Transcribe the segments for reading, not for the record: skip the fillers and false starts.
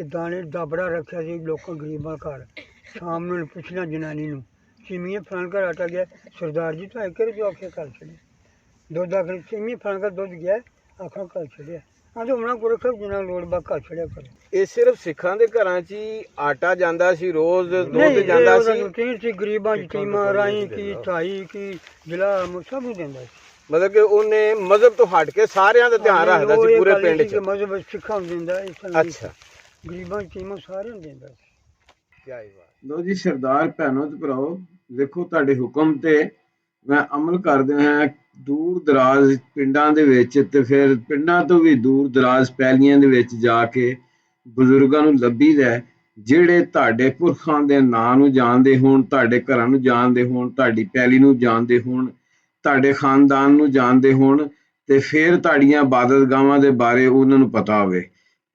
ਤੇ ਦਾਣੇ ਦਾਬੜਾ ਰੱਖਿਆ ਸੀ ਲੋਕਾਂ ਗਰੀਬਾਂ ਘਰ। ਸ਼ਾਮ ਨੂੰ ਪੁੱਛਣਾ ਜਨਾਨੀ ਨੂੰ ਸਿਮੀਆਂ ਫਲਾਣ ਘਰ ਆਟਾ ਗਿਆ, ਸਰਦਾਰ ਜੀ ਤਾਂ ਇੱਕ ਜੋ ਆਖਿਆ ਕਰ ਛੱਡਿਆ। ਦੁੱਧ ਆਖਰ ਸਿਮੀਆਂ ਫਲਾਣ ਘਰ ਦੁੱਧ ਗਿਆ, ਆਖਾਂ ਕਰ ਛੱਡਿਆ। ਆਂਦੇ ਉਹਨਾਂ ਕੋਲ ਰੱਖੋ ਜਿੰਨਾ ਲੋੜ ਬਾ ਘਰ ਛੱਡਿਆ ਕਰੋ। ਇਹ ਸਿਰਫ ਸਿੱਖਾਂ ਦੇ ਘਰਾਂ 'ਚ ਹੀ ਆਟਾ ਜਾਂਦਾ ਸੀ, ਰੋਜ਼ ਦੁੱਧ ਜਾਂਦਾ ਸੀ? ਰੂਟੀਨ ਸੀ, ਗਰੀਬਾਂ ਯਤੀਮਾਂ ਰਾਹੀਂ ਕੀ ਢਾਈ ਕੀ ਜ਼ਿਲ੍ਹਾ ਸਭ ਨੂੰ ਦਿੰਦਾ ਸੀ। ਮਤਲਬ ਕਿ ਉਹਨੇ ਮਜ਼ਹਬ ਤੋਂ ਹਟ ਕੇ ਸਾਰਿਆਂ ਦਾ ਧਿਆਨ ਰੱਖਦਾ ਸੀ ਪੂਰੇ ਪਿੰਡ 'ਚ। ਮਜ਼ਹਬ ਸਿੱਖਾਂ ਨੂੰ ਦਿੰਦਾ, ਅੱਛਾ, ਗਰੀਬਾਂ ਯਤੀਮਾਂ ਸਾਰਿਆਂ ਨੂੰ ਦਿੰਦਾ ਸੀ। ਕੀ ਬਾਤ। ਲੋ ਜੀ ਸਰਦਾਰ ਭੈਣੋ ਤੇ ਭਰਾਓ, ਦੇਖੋ ਤੁਹਾਡੇ ਹੁਕਮ ਤੇ ਮੈਂ ਅਮਲ ਕਰਦੇ ਹਾਂ। ਦੂਰ ਦਰਾਜ਼ ਪਿੰਡਾਂ ਦੇ ਵਿੱਚ ਤੇ ਫਿਰ ਪਿੰਡਾਂ ਤੋਂ ਵੀ ਦੂਰ ਦਰਾਜ਼ ਪੈਲੀਆਂ ਦੇ ਵਿੱਚ ਜਾ ਕੇ ਬਜ਼ੁਰਗਾਂ ਨੂੰ ਲੱਭੀਦਾ ਜਿਹੜੇ ਤੁਹਾਡੇ ਪੁਰਖਾਂ ਦੇ ਨਾਂ ਨੂੰ ਜਾਣਦੇ ਹੋਣ, ਤੁਹਾਡੇ ਘਰਾਂ ਨੂੰ ਜਾਣਦੇ ਹੋਣ, ਤੁਹਾਡੀ ਪੈਲੀ ਨੂੰ ਜਾਣਦੇ ਹੋਣ, ਤੁਹਾਡੇ ਖਾਨਦਾਨ ਨੂੰ ਜਾਣਦੇ ਹੋਣ, ਤੇ ਫਿਰ ਤੁਹਾਡੀਆਂ ਇਬਾਦਤਗਾਹਾਂ ਦੇ ਬਾਰੇ ਉਹਨਾਂ ਨੂੰ ਪਤਾ ਹੋਵੇ।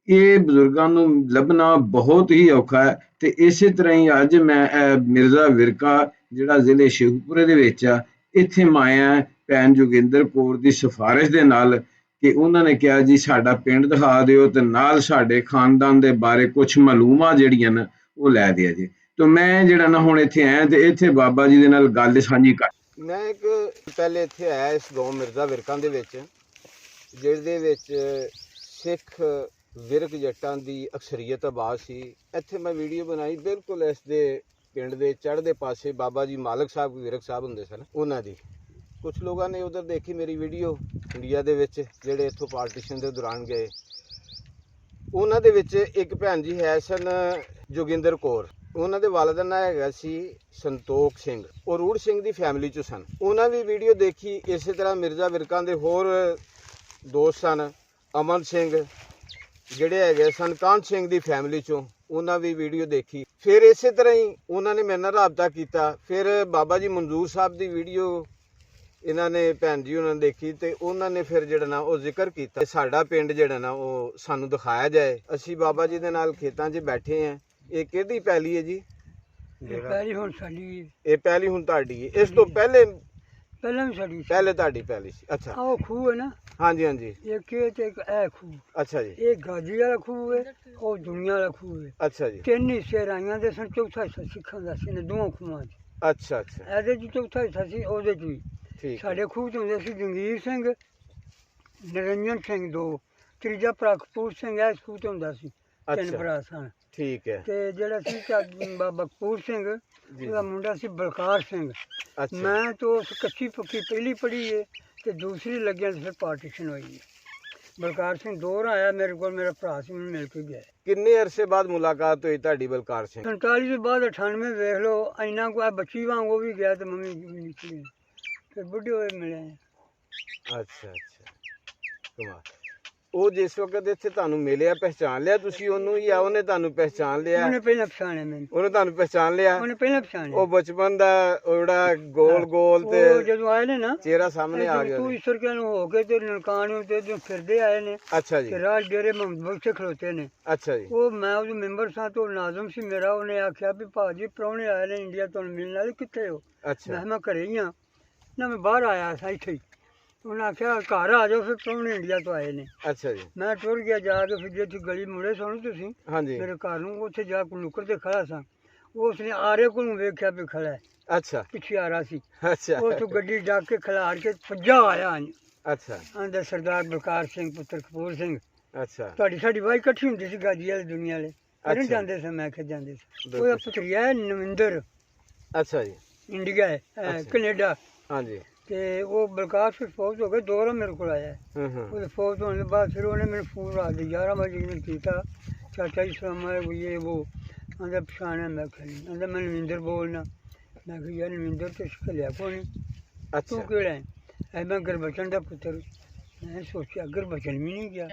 ਇਹ ਬਜ਼ੁਰਗਾਂ ਨੂੰ ਲੱਭਣਾ ਬਹੁਤ ਹੀ ਔਖਾ ਹੈ। ਤੇ ਇਸੇ ਤਰ੍ਹਾਂ ਹੀ ਅੱਜ ਮੈਂ ਮਿਰਜ਼ਾ ਵਿਰਕਾ ਜਿਹੜਾ ਜ਼ਿਲ੍ਹੇ ਸ਼ੇਖੂਪੁਰੇ ਦੇ ਵਿੱਚ ਆ, ਇੱਥੇ ਮਾਇਆ ਭੈਣ ਜੋਗਿੰਦਰ ਕੌਰ ਦੀ ਸਿਫਾਰਿਸ਼ ਦੇ ਨਾਲ ਕਿ ਉਹਨਾਂ ਨੇ ਕਿਹਾ ਜੀ ਸਾਡਾ ਪਿੰਡ ਦਿਖਾ ਦਿਓ ਤੇ ਨਾਲ ਸਾਡੇ ਖਾਨਦਾਨ ਦੇ ਬਾਰੇ ਕੁਛ ਮਾਲੂਮਾਂ ਜਿਹੜੀਆਂ ਨੇ ਉਹ ਲੈ ਦਿਆ ਜੀ। ਤੇ ਮੈਂ ਜਿਹੜਾ ਨਾ ਹੁਣ ਇੱਥੇ ਆਇਆ ਤੇ ਇੱਥੇ ਬਾਬਾ ਜੀ ਦੇ ਨਾਲ ਗੱਲ ਸਾਂਝੀ ਕਰ। ਮੈਂ ਇੱਕ ਪਹਿਲੇ ਇੱਥੇ ਆਇਆ ਇਸ ਗਾਉਂ ਮਿਰਜ਼ਾ ਵਿਰਕਾਂ ਦੇ ਵਿੱਚ, ਜਿਹਦੇ ਵਿੱਚ ਸਿੱਖ ਵਿਰਕ ਜੱਟਾਂ ਦੀ ਅਕਸਰੀਅਤ ਆਬਾਦ ਸੀ। ਇੱਥੇ ਮੈਂ ਵੀਡੀਓ ਬਣਾਈ, ਬਿਲਕੁਲ ਇਸ ਦੇ ਪਿੰਡ ਦੇ ਚੜ੍ਹਦੇ ਪਾਸੇ ਬਾਬਾ ਜੀ ਮਾਲਕ ਸਾਹਿਬ ਵਿਰਕ ਸਾਹਿਬ ਹੁੰਦੇ ਸਨ, ਉਹਨਾਂ ਦੀ। ਕੁਛ ਲੋਕਾਂ ਨੇ ਉਧਰ ਦੇਖੀ ਮੇਰੀ ਵੀਡੀਓ ਇੰਡੀਆ ਦੇ ਵਿੱਚ, ਜਿਹੜੇ ਇੱਥੋਂ ਪਾਰਟੀਸ਼ਨ ਦੇ ਦੌਰਾਨ ਗਏ। ਉਹਨਾਂ ਦੇ ਵਿੱਚ ਇੱਕ ਭੈਣ ਜੀ ਹੈ ਸਨ ਜੋਗਿੰਦਰ ਕੌਰ, ਉਹਨਾਂ ਦੇ ਵਾਲਿਦ ਦਾ ਨਾਂ ਹੈਗਾ ਸੀ ਸੰਤੋਖ ਸਿੰਘ, ਉਹ ਰੂੜ ਸਿੰਘ ਦੀ ਫੈਮਿਲੀ 'ਚੋਂ ਸਨ। ਉਹਨਾਂ ਵੀ ਵੀਡੀਓ ਦੇਖੀ। ਇਸੇ ਤਰ੍ਹਾਂ ਮਿਰਜ਼ਾ ਵਿਰਕਾਂ ਦੇ ਹੋਰ ਦੋਸਤ ਸਨ, ਅਮਨ ਸਿੰਘ ਜਿਹੜੇ ਹੈਗੇ ਸਨ ਕਾਂਤ ਸਿੰਘ ਦੀ ਫੈਮਿਲੀ 'ਚੋਂ, ਉਹਨਾਂ ਵੀ ਵੀਡੀਓ ਦੇਖੀ। ਫਿਰ ਇਸੇ ਤਰ੍ਹਾਂ ਹੀ ਉਹਨਾਂ ਨੇ ਮੇਰੇ ਨਾਲ ਰਾਬਤਾ ਕੀਤਾ। ਫਿਰ ਬਾਬਾ ਜੀ ਮਨਜ਼ੂਰ ਸਾਹਿਬ ਦੀ ਵੀਡੀਓ ਇਹਨਾਂ ਨੇ ਭੈਣ ਜੀ ਉਹਨਾਂ ਨੇ ਦੇਖੀ, ਤੇ ਉਹਨਾਂ ਨੇ ਫਿਰ ਜਿਹੜਾ ਨਾ ਉਹ ਜ਼ਿਕਰ ਕੀਤਾ ਸਾਡਾ ਪਿੰਡ ਜਿਹੜਾ ਨਾ ਉਹ ਸਾਨੂੰ ਦਿਖਾਇਆ ਜਾਏ। ਅਸੀਂ ਬਾਬਾ ਜੀ ਦੇ ਨਾਲ ਖੇਤਾਂ 'ਚ ਬੈਠੇ ਹਾਂ। ਇਹ ਕਿਹਦੀ ਪੈਲੀ ਹੈ ਜੀ? ਪਹਿਲੀ ਹੁਣ ਸਾਡੀ, ਇਹ ਪੈਲੀ ਹੁਣ ਤੁਹਾਡੀ ਹੈ? ਇਸ ਤੋਂ ਪਹਿਲੇ ਪਹਿਲਾਂ ਵੀ ਸਾਡੀ, ਪਹਿਲੇ ਤੁਹਾਡੀ ਪੈਲੀ ਸੀ? ਅੱਛਾ, ਉਹ ਖੂਹ ਹੈ ਨਾ। ਹਾਂਜੀ ਹਾਂਜੀ। ਇੱਕ ਇਹ ਤੇ ਇੱਕ ਇਹ ਖੂਹ। ਅੱਛਾ ਜੀ। ਇਹ ਗਾਜੀ ਵਾਲਾ ਖੂਹ ਹੈ, ਉਹ ਦੁਨੀਆ ਵਾਲਾ ਖੂਹ ਹੈ। ਅੱਛਾ ਜੀ। ਤਿੰਨ ਹਿੱਸੇ ਰਾਈਆਂ ਦੇ ਸਨ, ਚੌਥਾ ਹਿੱਸਾ ਸਿੱਖਾਂ ਦਾ ਸੀ, ਨੇ ਦੋਵਾਂ ਖੂਹਾਂ 'ਚ। ਅੱਛਾ ਅੱਛਾ, ਇਹਦੇ 'ਚ ਚੌਥਾ ਹਿੱਸਾ ਸੀ, ਉਹਦੇ 'ਚ ਵੀ। ਠੀਕ। ਸਾਡੇ ਖੂਹ 'ਚ ਹੁੰਦੇ ਸੀ ਜੰਗੀਰ ਸਿੰਘ, ਨਿਰੰਜਨ ਸਿੰਘ ਦੋ, ਤੀਜਾ ਭਰਾ ਕਪੂਰ ਸਿੰਘ ਇਸ ਖੂਹ 'ਚ ਹੁੰਦਾ ਸੀ। ਤਿੰਨ ਅੱਛਾ, ਭਰਾ ਸਨ। ਠੀਕ ਹੈ। ਤੇ ਜਿਹੜਾ ਸੀ ਬਾਬਾ ਕਪੂਰ ਸਿੰਘ, ਉਹਦਾ ਮੁੰਡਾ ਸੀ ਬਲਕਾਰ ਸਿੰਘ। ਅੱਛਾ, ਮੈਂ ਤਾਂ ਉਸ ਕੱਚੀ ਪੱਕੀ ਪਹਿਲੀ ਪੜ੍ਹੀ ਹੈ ਤੇ ਦੂਸਰੀ ਲੱਗਿਆ ਤੇ ਫਿਰ ਪਾਰਟੀਸ਼ਨ ਹੋਈ ਹੈ। ਬਲਕਾਰ ਸਿੰਘ ਦੌਰ ਆਇਆ ਮੇਰੇ ਕੋਲ, ਮੇਰਾ ਭਰਾ ਸੀ, ਮੈਨੂੰ ਮਿਲ ਕੇ ਗਿਆ। ਕਿੰਨੇ ਅਰਸੇ ਬਾਅਦ ਮੁਲਾਕਾਤ ਹੋਈ ਤੁਹਾਡੀ ਬਲਕਾਰ ਸਿੰਘ? 47 ਤੋਂ ਬਾਅਦ 98 ਵੇਖ ਲਓ, ਇੰਨਾ ਕੋਈ ਬੱਚੀ ਵਾਂਗ ਉਹ ਵੀ ਗਿਆ ਤੇ ਮੰਮੀ ਵੀ ਨਿਕਲੀ, ਫਿਰ ਬੁੱਢੇ ਹੋਏ ਮਿਲੇ। ਅੱਛਾ ਅੱਛਾ, ਕਮਾਲ। ਉਹ ਜਿਸ ਵਕਤ ਇੱਥੇ ਤੁਹਾਨੂੰ ਮਿਲਿਆ, ਪਹਿਚਾਣ ਲਿਆ ਤੁਸੀਂ ਉਹਨੂੰ ਜਾਂ ਉਹਨੇ ਤੁਹਾਨੂੰ ਪਹਿਚਾਣ ਲਿਆ? ਉਹਨੇ ਪਹਿਲਾਂ ਪਛਾਣਿਆ ਮੈਨੂੰ। ਉਹਨੇ ਤੁਹਾਨੂੰ ਪਹਿਚਾਣ ਲਿਆ? ਉਹਨੇ ਪਹਿਲਾਂ ਪਛਾਣਿਆ। ਉਹ ਬਚਪਨ ਦਾ ਉਹ ਜਿਹੜਾ ਗੋਲ ਗੋਲ ਤੇ ਉਹ ਜਦੋਂ ਆਏ ਨੇ ਨਾ, ਚਿਹਰਾ ਸਾਹਮਣੇ ਆ ਗਿਆ? ਤੂੰ ਈਸ਼ਰ ਕੇ ਨੂੰ ਹੋ ਕੇ ਤੇ ਨਨਕਾਣੇ ਤੇ ਜੋ ਫਿਰਦੇ ਆਏ ਨੇ। ਅੱਛਾ ਜੀ। ਤੇ ਰਾਜ ਡੇਰੇ ਮੁਹੰਮਦ ਬਖਸ਼ ਖਲੋਤੇ ਨੇ। ਅੱਛਾ ਜੀ। ਉਹ ਮੈਂ ਉਹਦੇ ਮੈਂਬਰ ਸਾਂ ਤੋਂ ਨਾਜ਼ਮ ਸੀ ਮੇਰਾ। ਉਹਨੇ ਆਖਿਆ ਵੀ ਭਾਜੀ ਪ੍ਰਾਹੁਣੇ ਆਏ ਨੇ ਇੰਡੀਆ ਤੋਂ ਮਿਲਣ ਵਾਲੇ, ਕਿੱਥੇ ਹੋ? ਅੱਛਾ। ਮੈਂ ਘਰੇ ਹੀ ਹਾਂ ਨਾ, ਮੈਂ ਬਾਹਰ ਆਇਆ ਸਾਂ ਇੱਥੇ ਹੀ। ਉਹਨੇ ਆਖਿਆ ਘਰ ਆ ਜਾਓ, ਫਿਰ ਪ੍ਰਾਹੁਣੇ ਇੰਡੀਆ ਤੋਂ ਆਏ ਨੇ। ਅੱਛਾ ਜੀ। ਮੈਂ ਟੁਰ ਗਿਆ ਜਾ ਕੇ, ਫਿਰ ਜਿੱਥੇ ਗਲੀ ਮੁੜੇ ਸੁਣੋ ਤੁਸੀਂ ਹਾਂਜੀ। ਮੇਰੇ ਘਰ ਨੂੰ, ਉੱਥੇ ਜਾ ਕੇ ਨੁੱਕਰ ਤੇ ਖੜਾ ਸਾਂ। ਉਸਨੇ ਆਰੇ ਕੋਲ ਨੂੰ ਵੇਖਿਆ ਵੀ ਖੜਾ ਹੈ, ਅੱਛਾ ਪਿੱਛੇ ਆ ਰਿਹਾ ਸੀ। ਅੱਛਾ ਉਹ ਤੋਂ ਗੱਡੀ ਜਾ ਕੇ ਖਿਲਾਰ ਕੇ ਭੱਜਾ ਆਇਆ ਅੱਛਾ ਅੰਦਰ, ਸਰਦਾਰ ਬਲਕਾਰ ਸਿੰਘ ਪੁੱਤਰ ਕਪੂਰ ਸਿੰਘ। ਅੱਛਾ। ਤੁਹਾਡੀ ਸਾਡੀ ਵਾਈ ਇਕੱਠੀ ਹੁੰਦੀ ਸੀ ਗਾਜੀ ਵਾਲੇ ਦੁਨੀਆ ਵਾਲੇ, ਕਿਹੜੇ ਜਾਂਦੇ ਸੀ? ਮੈਂ ਕਿਹਾ ਜਾਂਦੇ ਸੀ। ਉਹਦਾ ਪੁੱਤਰੀਆ ਹੈ ਨਵਿੰਦਰ, ਅੱਛਾ ਜੀ। ਇੰਡੀਆ ਹੈ, ਕੈਨੇਡਾ। ਹਾਂਜੀ। ਤੇ ਉਹ ਬਲਕਾਰ ਸਿੰਘ ਫੌਜ ਹੋ ਗਏ, ਦੋਰਾ ਮੇਰੇ ਕੋਲ ਆਇਆ। ਉਹਦੇ ਫੌਜ ਹੋਣ ਦੇ ਬਾਅਦ ਫਿਰ ਉਹਨੇ ਮੈਨੂੰ ਫੋਨ ਰਾਤ ਦੇ 11 ਵਜੇ ਨੇ ਕੀਤਾ, ਚਾਚਾ ਜੀ ਸਲਾਮ ਆਲੇ ਇਹ ਉਹ। ਆਂਦਾ ਪਛਾਣਿਆ? ਮੈਂ ਕਿਹਾ ਨਹੀਂ। ਆਂਦਾ ਮੈਂ ਨਵਿੰਦਰ ਬੋਲਣਾ। ਮੈਂ ਕਿਹਾ ਯਾਰ ਨਵਿੰਦਰ ਤੇ ਲਿਆ ਕੋ ਨਹੀਂ, ਤੂੰ ਕਿਹੜਾ ਹੈ? ਐ ਮੈਂ ਗੁਰਬਚਨ ਦਾ ਪੁੱਤਰ। ਮੈਂ ਸੋਚਿਆ ਗੁਰਬਚਨ ਵੀ ਨਹੀਂ ਗਿਆ।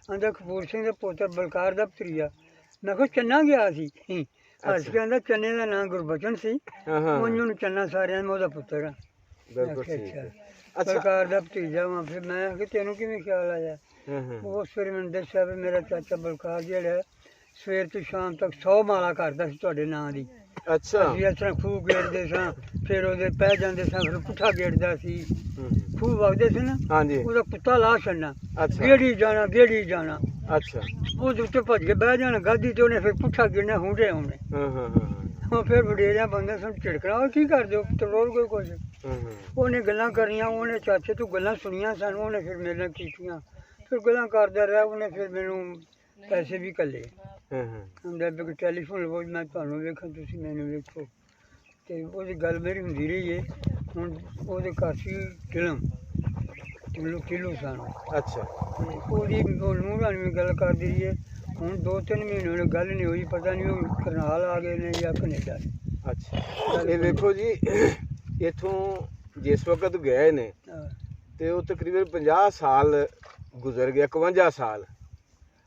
ਆਂਦਾ ਕਪੂਰ ਸਿੰਘ ਦਾ ਪੁੱਤਰ ਬਲਕਾਰ ਦਾ ਭਤਰੀਆ। ਮੈਂ ਕਿਹਾ ਚੰਨਾ ਗਿਆ ਸੀ। ਹੱਸ ਕੇ ਆਂਦਾ ਚੰਨੇ ਦਾ ਨਾਂ ਗੁਰਬਚਨ ਸੀ, ਉਹਨੂੰ ਚੰਨਾ ਸਾਰਿਆਂ ਨੂੰ ਉਹਦਾ ਪੁੱਤਰ ਆ। ਅੱਛਾ, ਬਲਕਾਰ ਦਾ ਭਤੀਜਾ ਵਾਂ। ਫਿਰ ਮੈਂ ਕਿਹਾ ਤੈਨੂੰ ਕਿਵੇਂ ਖਿਆਲ ਆਇਆ? ਉਸ ਫਿਰ ਮੈਨੂੰ ਦੱਸਿਆ ਵੀ ਮੇਰਾ ਚਾਚਾ ਬਲਕਾਰ ਜਿਹੜਾ ਸਵੇਰ ਤੋਂ ਸ਼ਾਮ ਤੱਕ 100 ਮਾਲਾ ਕਰਦਾ ਸੀ ਤੁਹਾਡੇ ਨਾਂ ਦੀ। ਅੱਛਾ। ਅਸੀਂ ਇਸ ਤਰ੍ਹਾਂ ਖੂਹ ਗੇੜਦੇ ਸਾਂ, ਫਿਰ ਉਹਦੇ ਪੈ ਜਾਂਦੇ ਸਾਂ, ਫਿਰ ਪੁੱਠਾ ਗੇੜਦਾ ਸੀ। ਖੂਹ ਵਗਦੇ ਸੀ ਨਾ, ਹਾਂਜੀ। ਉਹਦਾ ਕੁੱਤਾ ਲਾ ਛੱਡਣਾ, ਅੱਛਾ। ਗੇੜੀ ਜਾਣਾ ਗੇੜੀ ਜਾਣਾ। ਅੱਛਾ ਉਹਦੇ ਉੱਤੇ ਭੱਜ ਕੇ ਬਹਿ ਜਾਣ ਗਾਦੀ ਤੇ ਉਹਨੇ ਫਿਰ ਪੁੱਠਾ ਗਿਰਨਾ ਹੁੰਦੇ ਆਉਣੇ ਹਾਂ ਹਾਂ ਹਾਂ ਉਹ ਫਿਰ ਵਡੇਰਿਆਂ ਬੰਦੇ ਸਾਨੂੰ ਝਿੜਕਣਾ ਉਹ ਕੀ ਕਰਦੇ ਹੋ ਤਰੋੜ ਕੋਈ ਕੁਛ ਹਾਂ ਉਹਨੇ ਗੱਲਾਂ ਕਰੀਆਂ ਉਹਨੇ ਚਾਚੇ ਤੋਂ ਗੱਲਾਂ ਸੁਣੀਆਂ ਸਾਨੂੰ ਉਹਨੇ ਫਿਰ ਮੇਰੇ ਨਾਲ ਕੀਤੀਆਂ ਫਿਰ ਗੱਲਾਂ ਕਰਦਾ ਰਿਹਾ ਉਹਨੇ ਫਿਰ ਮੈਨੂੰ ਪੈਸੇ ਵੀ ਘੱਲੇ ਹਾਂ ਹਾਂ ਹੁੰਦਾ ਵੀ ਟੈਲੀਫੋਨ ਲਵੋ ਮੈਂ ਤੁਹਾਨੂੰ ਵੇਖਾਂ ਤੁਸੀਂ ਮੈਨੂੰ ਵੇਖੋ ਤੇ ਉਹਦੀ ਗੱਲ ਮੇਰੀ ਹੁੰਦੀ ਰਹੀ ਹੈ ਹੁਣ ਉਹਦੇ ਘਰ ਸੀ ਕਿਲੋ ਸਾਨੂੰ ਅੱਛਾ ਤੇ ਉਹਦੀ ਨੂੰਹ ਨਾਲ ਵੀ ਗੱਲ ਕਰਦੀ ਰਹੀ ਹੈ ਹੁਣ 2-3 ਮਹੀਨੇ ਹੋਏ ਗੱਲ ਨਹੀਂ ਹੋਈ ਪਤਾ ਨਹੀਂ ਉਹ ਕਰਨਾਲ ਆ ਗਏ ਨੇ ਜਾਂ ਕੈਨੇਡਾ ਅੱਛਾ ਇਹ ਵੇਖੋ ਜੀ ਇੱਥੋਂ ਜਿਸ ਵਕਤ ਗਏ ਨੇ ਹਾਂ। ਤੇ ਉਹ ਤਕਰੀਬਨ 50 ਸਾਲ ਗੁਜ਼ਰ ਗਿਆ 51 ਸਾਲ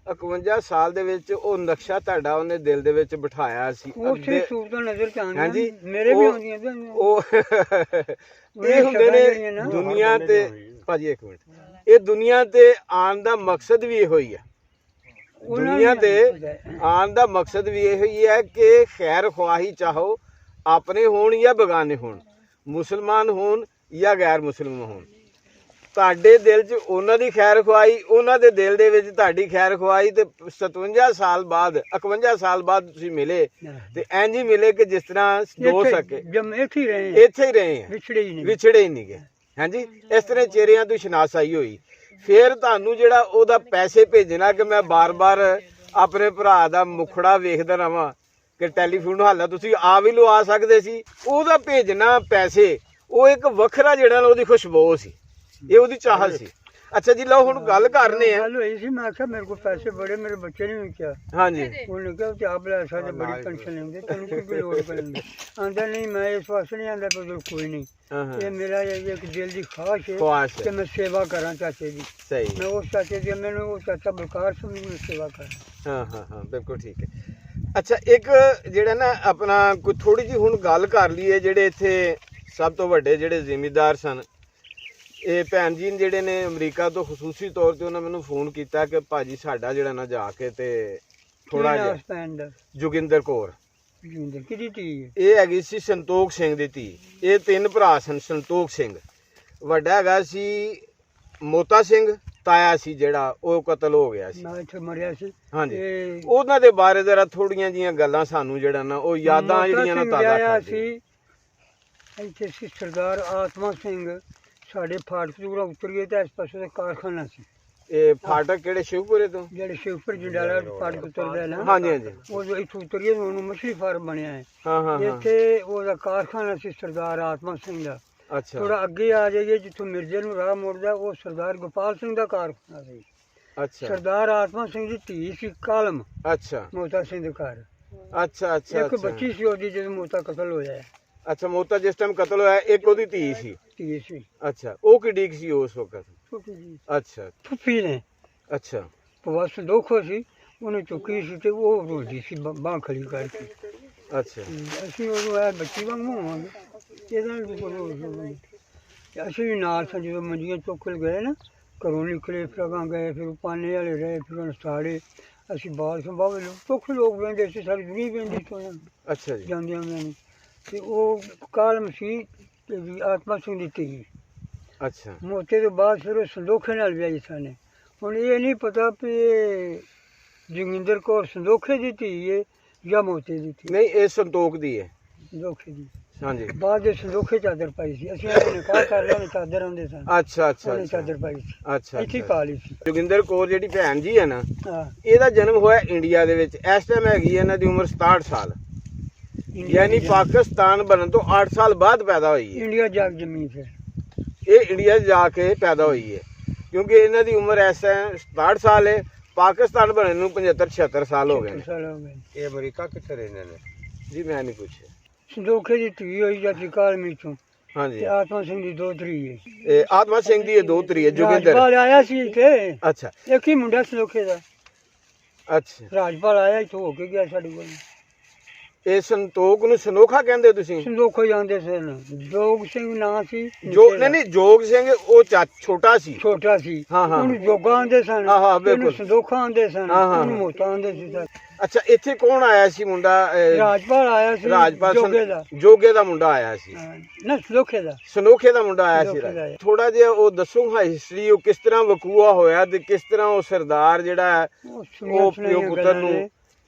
51 ਸਾਲ ਦੇ ਵਿੱਚ ਉਹ ਨਕਸ਼ਾ ਤੁਹਾਡਾ ਉਹਨੇ ਦਿਲ ਦੇ ਵਿੱਚ ਬਿਠਾਇਆ ਸੀ ਉੱਥੇ ਸੂਰਤਾਂ ਨਜ਼ਰ ਚ ਆਉਂਦੀਆਂ ਹਾਂਜੀ ਮੇਰੇ ਵੀ ਉਹ- ਆਉਂਦੀਆਂ ਨੇ ਉਹ ਇਹ ਹੁੰਦੇ ਨੇ ਦੁਨੀਆ ਤੇ ਭਾਜੀ ਇੱਕ ਮਿੰਟ ਇਹ ਦੁਨੀਆ ਤੇ ਆਉਣ ਦਾ ਮਕਸਦ ਵੀ ਇਹੋ ਹੀ ਹੈ ਦੁਨੀਆ ਤੇ ਆਉਣ ਦਾ ਮਕਸਦ ਵੀ ਇਹੋ ਹੀ ਹੈ ਕਿ ਖੈਰ ਖਵਾਹੀ ਚਾਹੋ ਆਪਣੇ ਹੋਣ ਜਾਂ ਬਗਾਨੇ ਹੋਣ ਮੁਸਲਮਾਨ ਹੋਣ ਜਾਂ ਗੈਰ ਮੁਸਲਮਾਨ ਹੋਣ ਤੁਹਾਡੇ ਦਿਲ 'ਚ ਉਹਨਾਂ ਦੀ ਖੈਰ ਖਵਾਈ ਉਹਨਾਂ ਦੇ ਦਿਲ ਦੇ ਵਿੱਚ ਤੁਹਾਡੀ ਖੈਰ ਖਵਾਈ ਤੇ 57 ਸਾਲ ਬਾਅਦ 51 ਸਾਲ ਬਾਅਦ ਤੁਸੀਂ ਮਿਲੇ ਤੇ ਇੰਜ ਹੀ ਮਿਲੇ ਕਿ ਜਿਸ ਤਰ੍ਹਾਂ ਹੋ ਸਕੇ ਜਮ ਇੱਥੇ ਹੀ ਰਹੇ ਇੱਥੇ ਹੀ ਰਹੇ ਆ ਵਿਛੜੇ ਹੀ ਨਹੀਂ ਵਿਛੜੇ ਹੀ ਨਹੀਂ ਗਏ ਹਾਂਜੀ ਇਸ ਤਰ੍ਹਾਂ ਚਿਹਰਿਆਂ ਤੋਂ ਸ਼ਨਾਸਾਈ ਹੋਈ ਫਿਰ ਤੁਹਾਨੂੰ ਜਿਹੜਾ ਉਹਦਾ ਪੈਸੇ ਭੇਜਣਾ ਕਿ ਮੈਂ ਬਾਰ-ਬਾਰ ਆਪਣੇ ਭਰਾ ਦਾ ਮੁਖੜਾ ਵੇਖਦਾ ਰਵਾਂ ਕਿ ਟੈਲੀਫੋਨ ਹਾਲਾ ਤੁਸੀਂ ਆ ਵੀ ਲਵਾ ਸਕਦੇ ਸੀ ਉਹਦਾ ਭੇਜਣਾ ਪੈਸੇ ਉਹ ਇੱਕ ਵੱਖਰਾ ਜਿਹੜਾ ਨਾ ਉਹਦੀ ਖੁਸ਼ਬੂ ਸੀ ਇਹ ਉਹਦੀ ਚਾਹਤ ਸੀ ਅੱਛਾ ਜੀ ਲਓ ਹੁਣ ਗੱਲ ਕਰਨੇ ਆ ਗੱਲ ਹੋਈ ਸੀ ਮੈਂ ਆਖਿਆ ਮੇਰੇ ਕੋਲ ਪੈਸੇ ਬੜੇ ਮੇਰੇ ਬੱਚੇ ਨੇ ਵੀ ਕਿਹਾ ਹਾਂਜੀ ਉਹਨੇ ਕਿਹਾ ਕਿ ਆਪ ਲੈ ਸਾਡੇ ਬੜੀ ਪੈਨਸ਼ਨ ਲੈਂਦੇ ਤੈਨੂੰ ਕੀ ਲੋੜ ਪੈਂਦੀ ਆਂਦਾ ਨਹੀਂ ਮੈਂ ਇਸ ਵਾਸਤੇ ਨਹੀਂ ਆਂਦਾ ਕੋਈ ਨਹੀਂ ਇਹ ਮੇਰਾ ਇੱਕ ਦਿਲ ਦੀ ਖੁਆਇਸ਼ ਹੈ ਖੁਆਇਸ਼ ਕਿ ਮੈਂ ਸੇਵਾ ਕਰਾਂ ਚਾਚੇ ਦੀ ਸਹੀ ਮੈਂ ਉਸ ਚਾਚੇ ਦੀ ਮੈਨੂੰ ਉਹ ਚਾਚਾ ਬਲਕਾਰ ਸਿੰਘ ਦੀ ਸੇਵਾ ਕਰਾਂ ਹਾਂ ਹਾਂ ਹਾਂ ਬਿਲਕੁਲ ਠੀਕ ਹੈ ਅੱਛਾ ਇੱਕ ਜਿਹੜਾ ਨਾ ਆਪਣਾ ਕੋਈ ਥੋੜੀ ਜਿਹੀ ਹੁਣ ਗੱਲ ਕਰ ਲਈਏ ਜਿਹੜੇ ਇੱਥੇ ਸਭ ਤੋਂ ਵੱਡੇ ਜਿਹੜੇ ਜ਼ਿਮੀਂਦਾਰ ਸਨ ਇਹ ਭੈਣ ਜੀ ਜਿਹੜੇ ਨੇ ਅਮਰੀਕਾ ਤੋਂ ਖਸੂਸੀ ਤੌਰ ਤੇ ਉਹਨਾਂ ਮੈਨੂੰ ਫੋਨ ਕੀਤਾ ਕਿ ਭਾਜੀ ਸਾਡਾ ਜਿਹੜਾ ਨਾ ਜਾ ਕੇ ਤੇ ਥੋੜਾ ਜਿਹਾ ਜੋਗਿੰਦਰ ਕੌਰ ਕਿਹਦੀ ਧੀ ਇਹ ਹੈਗੀ ਸੀ ਸੰਤੋਖ ਸਿੰਘ ਦੀ ਧੀ ਇਹ ਤਿੰਨ ਭਰਾ ਸਨ ਸੰਤੋਖ ਸਿੰਘ ਵੱਡਾ ਹੈਗਾ ਸੀ ਮੋਤਾ ਸਿੰਘ ਤਾਇਆ ਸੀ ਜਿਹੜਾ ਉਹ ਕਤਲ ਹੋ ਗਿਆ ਸੀ ਮੈਂ ਇੱਥੇ ਮਰਿਆ ਸੀ ਹਾਂਜੀ ਉਹਨਾਂ ਦੇ ਬਾਰੇ ਜ਼ਰਾ ਥੋੜੀਆਂ ਜੀਆਂ ਗੱਲਾਂ ਸਾਨੂੰ ਜਿਹੜਾ ਨਾ ਉਹ ਯਾਦਾਂ ਜਿਹੜੀਆਂ ਨਾ ਤਾਜ਼ਾ ਸੀ ਇੱਥੇ ਸੀ ਸਰਦਾਰ ਆਤਮਾ ਸਿੰਘ ਸਾਡੇ ਫਾਟਕ ਤੋਂ ਉਤਰੀਏ ਤਾਂ ਇਸ ਪਾਸੇ ਦਾ ਕਾਰਖਾਨਾ ਸੀ ਇਹ ਫਾਟਕ ਕਿਹੜੇ ਸ਼ਿਵਪੁਰੇ ਤੋਂ ਜਿਹੜੇ ਸ਼ਿਵਪੁਰ ਜੰਡਾਲਾ ਫਾਟਕ ਉਤਰਦਾ ਨਾ ਹਾਂਜੀ ਹਾਂਜੀ ਉਹ ਇੱਥੋਂ ਉਤਰੀਏ ਉਹਨੂੰ ਮਛਲੀ ਫਾਰਮ ਬਣਿਆ ਹੈ ਹਾਂ ਹਾਂ ਇੱਥੇ ਉਹਦਾ ਕਾਰਖਾਨਾ ਸੀ ਸਰਦਾਰ ਆਤਮਾ ਸਿੰਘ ਦਾ ਅੱਛਾ ਥੋੜਾ ਅੱਗੇ ਆ ਜਾਈਏ ਜਿੱਥੋਂ ਮਿਰਜ਼ੇ ਨੂੰ ਰਾਹ ਮੁੜਦਾ ਉਹ ਸਰਦਾਰ ਗੋਪਾਲ ਸਿੰਘ ਦਾ ਕਾਰਖਾਨਾ ਸੀ ਅੱਛਾ ਸਰਦਾਰ ਆਤਮਾ ਸਿੰਘ ਦੀ ਧੀ ਸੀ ਕਾਲਮ ਅੱਛਾ ਮੋਤਾ ਸਿੰਘ ਦੇ ਘਰ ਅੱਛਾ ਅੱਛਾ ਇੱਕ ਬੱਚੀ ਸੀ ਉਹਦੀ ਜਦੋਂ ਮੋਤਾ ਕਤਲ ਹੋਇਆ ਅੱਛਾ ਮੋਤਾ ਜਿਸ ਟਾਈਮ ਕਤਲ ਹੋਇਆ ਇੱਕ ਉਹਦੀ ਧੀ ਸੀ ਧੀ ਸੀ ਅੱਛਾ ਉਹ ਕਿੱਡੀ ਸੀ ਉਸ ਵਕਤ ਛੋਟੀ ਜੀ ਅੱਛਾ ਫੁੱਫੀ ਨੇ ਅੱਛਾ ਬਸ ਦੋਖੋ ਸੀ ਉਹਨੇ ਚੁੱਕੀ ਸੀ ਤੇ ਉਹ ਰੋਦੀ ਸੀ ਬਾਂਹ ਖੜੀ ਕਰਕੇ ਅੱਛਾ ਅਸੀਂ ਉਹਨੂੰ ਆ ਬੱਚੀ ਵਾਂਗ ਹੋਵਾਂਗੇ ਇਹਦਾ ਵੀ ਕੋਈ ਅਸੀਂ ਵੀ ਨਾਲ ਸਾਂ ਜਦੋਂ ਮੰਜੀਆਂ ਚੁੱਕ ਕੇ ਗਏ ਨਾ ਘਰੋਂ ਨਿਕਲੇ ਫਿਰ ਅਗਾਂ ਗਏ ਫਿਰ ਪਾਣੇ ਵਾਲੇ ਰਹੇ ਫਿਰ ਸਾੜੇ ਅਸੀਂ ਬਾਹਰ ਸੰਭਾਵੇ ਲੋਕ ਚੁੱਕ ਲੋਕ ਬਹਿੰਦੇ ਸੀ ਸਾਰੀ ਦੁਨੀਆ ਬਹਿੰਦੀ ਤੋਂ ਅੱਛਾ ਜੀ ਜਾਂਦਿਆਂ ਮੈਨੂੰ ਤੇ ਉਹ ਕਾਲਮ ਸੀ ਤੇ ਆਤਮਾ ਸਿੰਘ ਦੀ ਧੀ ਅੱਛਾ ਮੋਤੇ ਤੋਂ ਬਾਅਦ ਫਿਰ ਉਹ ਸੰਦੋਖੇ ਨਾਲ ਵਿਆਹੀ ਸਾਨੇ ਹੁਣ ਇਹ ਨਹੀਂ ਪਤਾ ਵੀ ਜੋਗਿੰਦਰ ਕੌਰ ਸੰਦੋਖੇ ਦੀ ਧੀ ਹੈ ਜਾਂ ਮੋਤੇ ਦੀ ਧੀ ਨਹੀਂ ਇਹ ਸੰਤੋਖ ਦੀ ਹੈ ਸੰਦੋਖੇ ਦੀ ਹਾਂਜੀ ਬਾਅਦ ਦੇ ਸੰਦੋਖੇ ਚਾਦਰ ਪਾਈ ਸੀ ਅਸੀਂ ਉਹਨੇ ਨਿਕਾਹ ਕਰ ਲਿਆ ਚਾਦਰ ਆਉਂਦੇ ਸਨ ਅੱਛਾ ਅੱਛਾ ਉਹਨੇ ਚਾਦਰ ਪਾਈ ਸੀ ਅੱਛਾ ਇੱਥੇ ਪਾ ਲਈ ਸੀ ਜੋਗਿੰਦਰ ਕੌਰ ਜਿਹੜੀ ਭੈਣ ਜੀ ਹੈ ਨਾ ਹਾਂ ਇਹਦਾ ਜਨਮ ਹੋਇਆ ਇੰਡੀਆ ਦੇ ਵਿੱਚ ਇਸ ਟਾਈਮ ਹੈਗੀ ਇਹਨਾਂ ਦੀ ਉਮਰ 67 ਸਾਲ ਯਾਨੀ ਪਾਕਿਸਤਾਨ ਬਣਨ ਤੋਂ 8 ਸਾਲ ਬਾਅਦ ਪੈਦਾ ਹੋਈ ਹੈ ਇੰਡੀਆ ਜਾਗ ਜਮੀ ਫਿਰ ਇਹ ਇੰਡੀਆ ਜਾ ਕੇ ਪੈਦਾ ਹੋਈ ਹੈ ਕਿਉਂਕਿ ਇਹਨਾਂ ਦੀ ਉਮਰ ਇਸ ਟਾਈਮ 67 ਸਾਲ ਹੈ ਪਾਕਿਸਤਾਨ ਬਣਨ ਨੂੰ 75-76 ਸਾਲ ਹੋ ਗਏ ਨੇ ਇਹ ਅਮਰੀਕਾ ਕਿੱਥੇ ਰਹਿੰਦੇ ਨੇ ਜੀ ਮੈਂ ਨਹੀਂ ਪੁੱਛਿਆ ਸੰਦੋਖੇ ਦੀ ਧੀ ਹੋਈ ਜਾਂਦੀ ਕਾਲਮੀ ਚੋਂ ਹਾਂਜੀ ਤੇ ਆਤਮਾ ਸਿੰਘ ਦੀ ਦੋਤਰੀ ਹੈ ਇਹ ਆਤਮਾ ਸਿੰਘ ਦੀ ਇਹ ਦੋਤਰੀ ਹੈ ਜੋਗਿੰਦਰ ਰਾਜਪਾਲ ਆਇਆ ਸੀ ਇੱਥੇ ਅੱਛਾ ਇੱਕ ਹੀ ਮੁੰਡਾ ਸੰਦੋਖੇ ਦਾ ਅੱਛਾ ਰਾਜਪਾਲ ਆਇਆ ਇੱਥੇ ਹੋ ਕੇ ਗਿਆ ਸਾਡੇ ਕੋਲ ਇਹ ਸੰਤੋਖ ਨੂੰ ਸਨੋਖਾ ਕਹਿੰਦੇ ਤੁਸੀਂ? ਸੰਦੋਖੋ ਜਾਂਦੇ ਸਨ। ਜੋਗ ਸਿੰਘ ਨਾਂ ਸੀ। ਜੋ ਨਹੀਂ ਜੋਗ ਸਿੰਘ ਉਹ ਛੋਟਾ ਸੀ। ਛੋਟਾ ਸੀ। ਹਾਂ ਹਾਂ ਉਹਨੂੰ ਜੋਗਾ ਆਂਦੇ ਸਨ। ਹਾਂ ਹਾਂ ਉਹਨੂੰ ਬਿਲਕੁਲ। ਸੰਦੋਖਾ ਆਂਦੇ ਸਨ। ਹਾਂ, ਹਾਂ। ਉਹਨੂੰ ਮੋਤਾ ਆਂਦੇ ਸੀ ਸਰ। ਅੱਛਾ ਇੱਥੇ ਕੌਣ ਆਇਆ ਸੀ ਮੁੰਡਾ? ਰਾਜਪਾਲ ਆਇਆ ਸੀ। ਰਾਜਪਾਲ ਜੋਗੇ ਦਾ। ਜੋਗੇ ਦਾ ਮੁੰਡਾ ਆਇਆ ਸੀ। ਹਾਂ, ਨਾ ਸੰਦੋਖੇ ਦਾ। ਸਨੋਖੇ ਦਾ ਮੁੰਡਾ ਆਇਆ ਸੀ। ਸਨੋਖੇ ਦਾ ਆਇਆ। ਥੋੜਾ ਜਿਹਾ ਉਹ ਦੱਸੋ ਹਾਂ ਹਿਸਟਰੀ, ਉਹ ਕਿਸ ਤਰ੍ਹਾਂ ਵਕੂਆ ਹੋਇਆ ਤੇ ਕਿਸ ਤਰ੍ਹਾਂ ਉਹ ਸਰਦਾਰ ਜਿਹੜਾ ਹੈ ਉਹ ਪਿਓ ਪੁੱਤਰ ਨੂੰ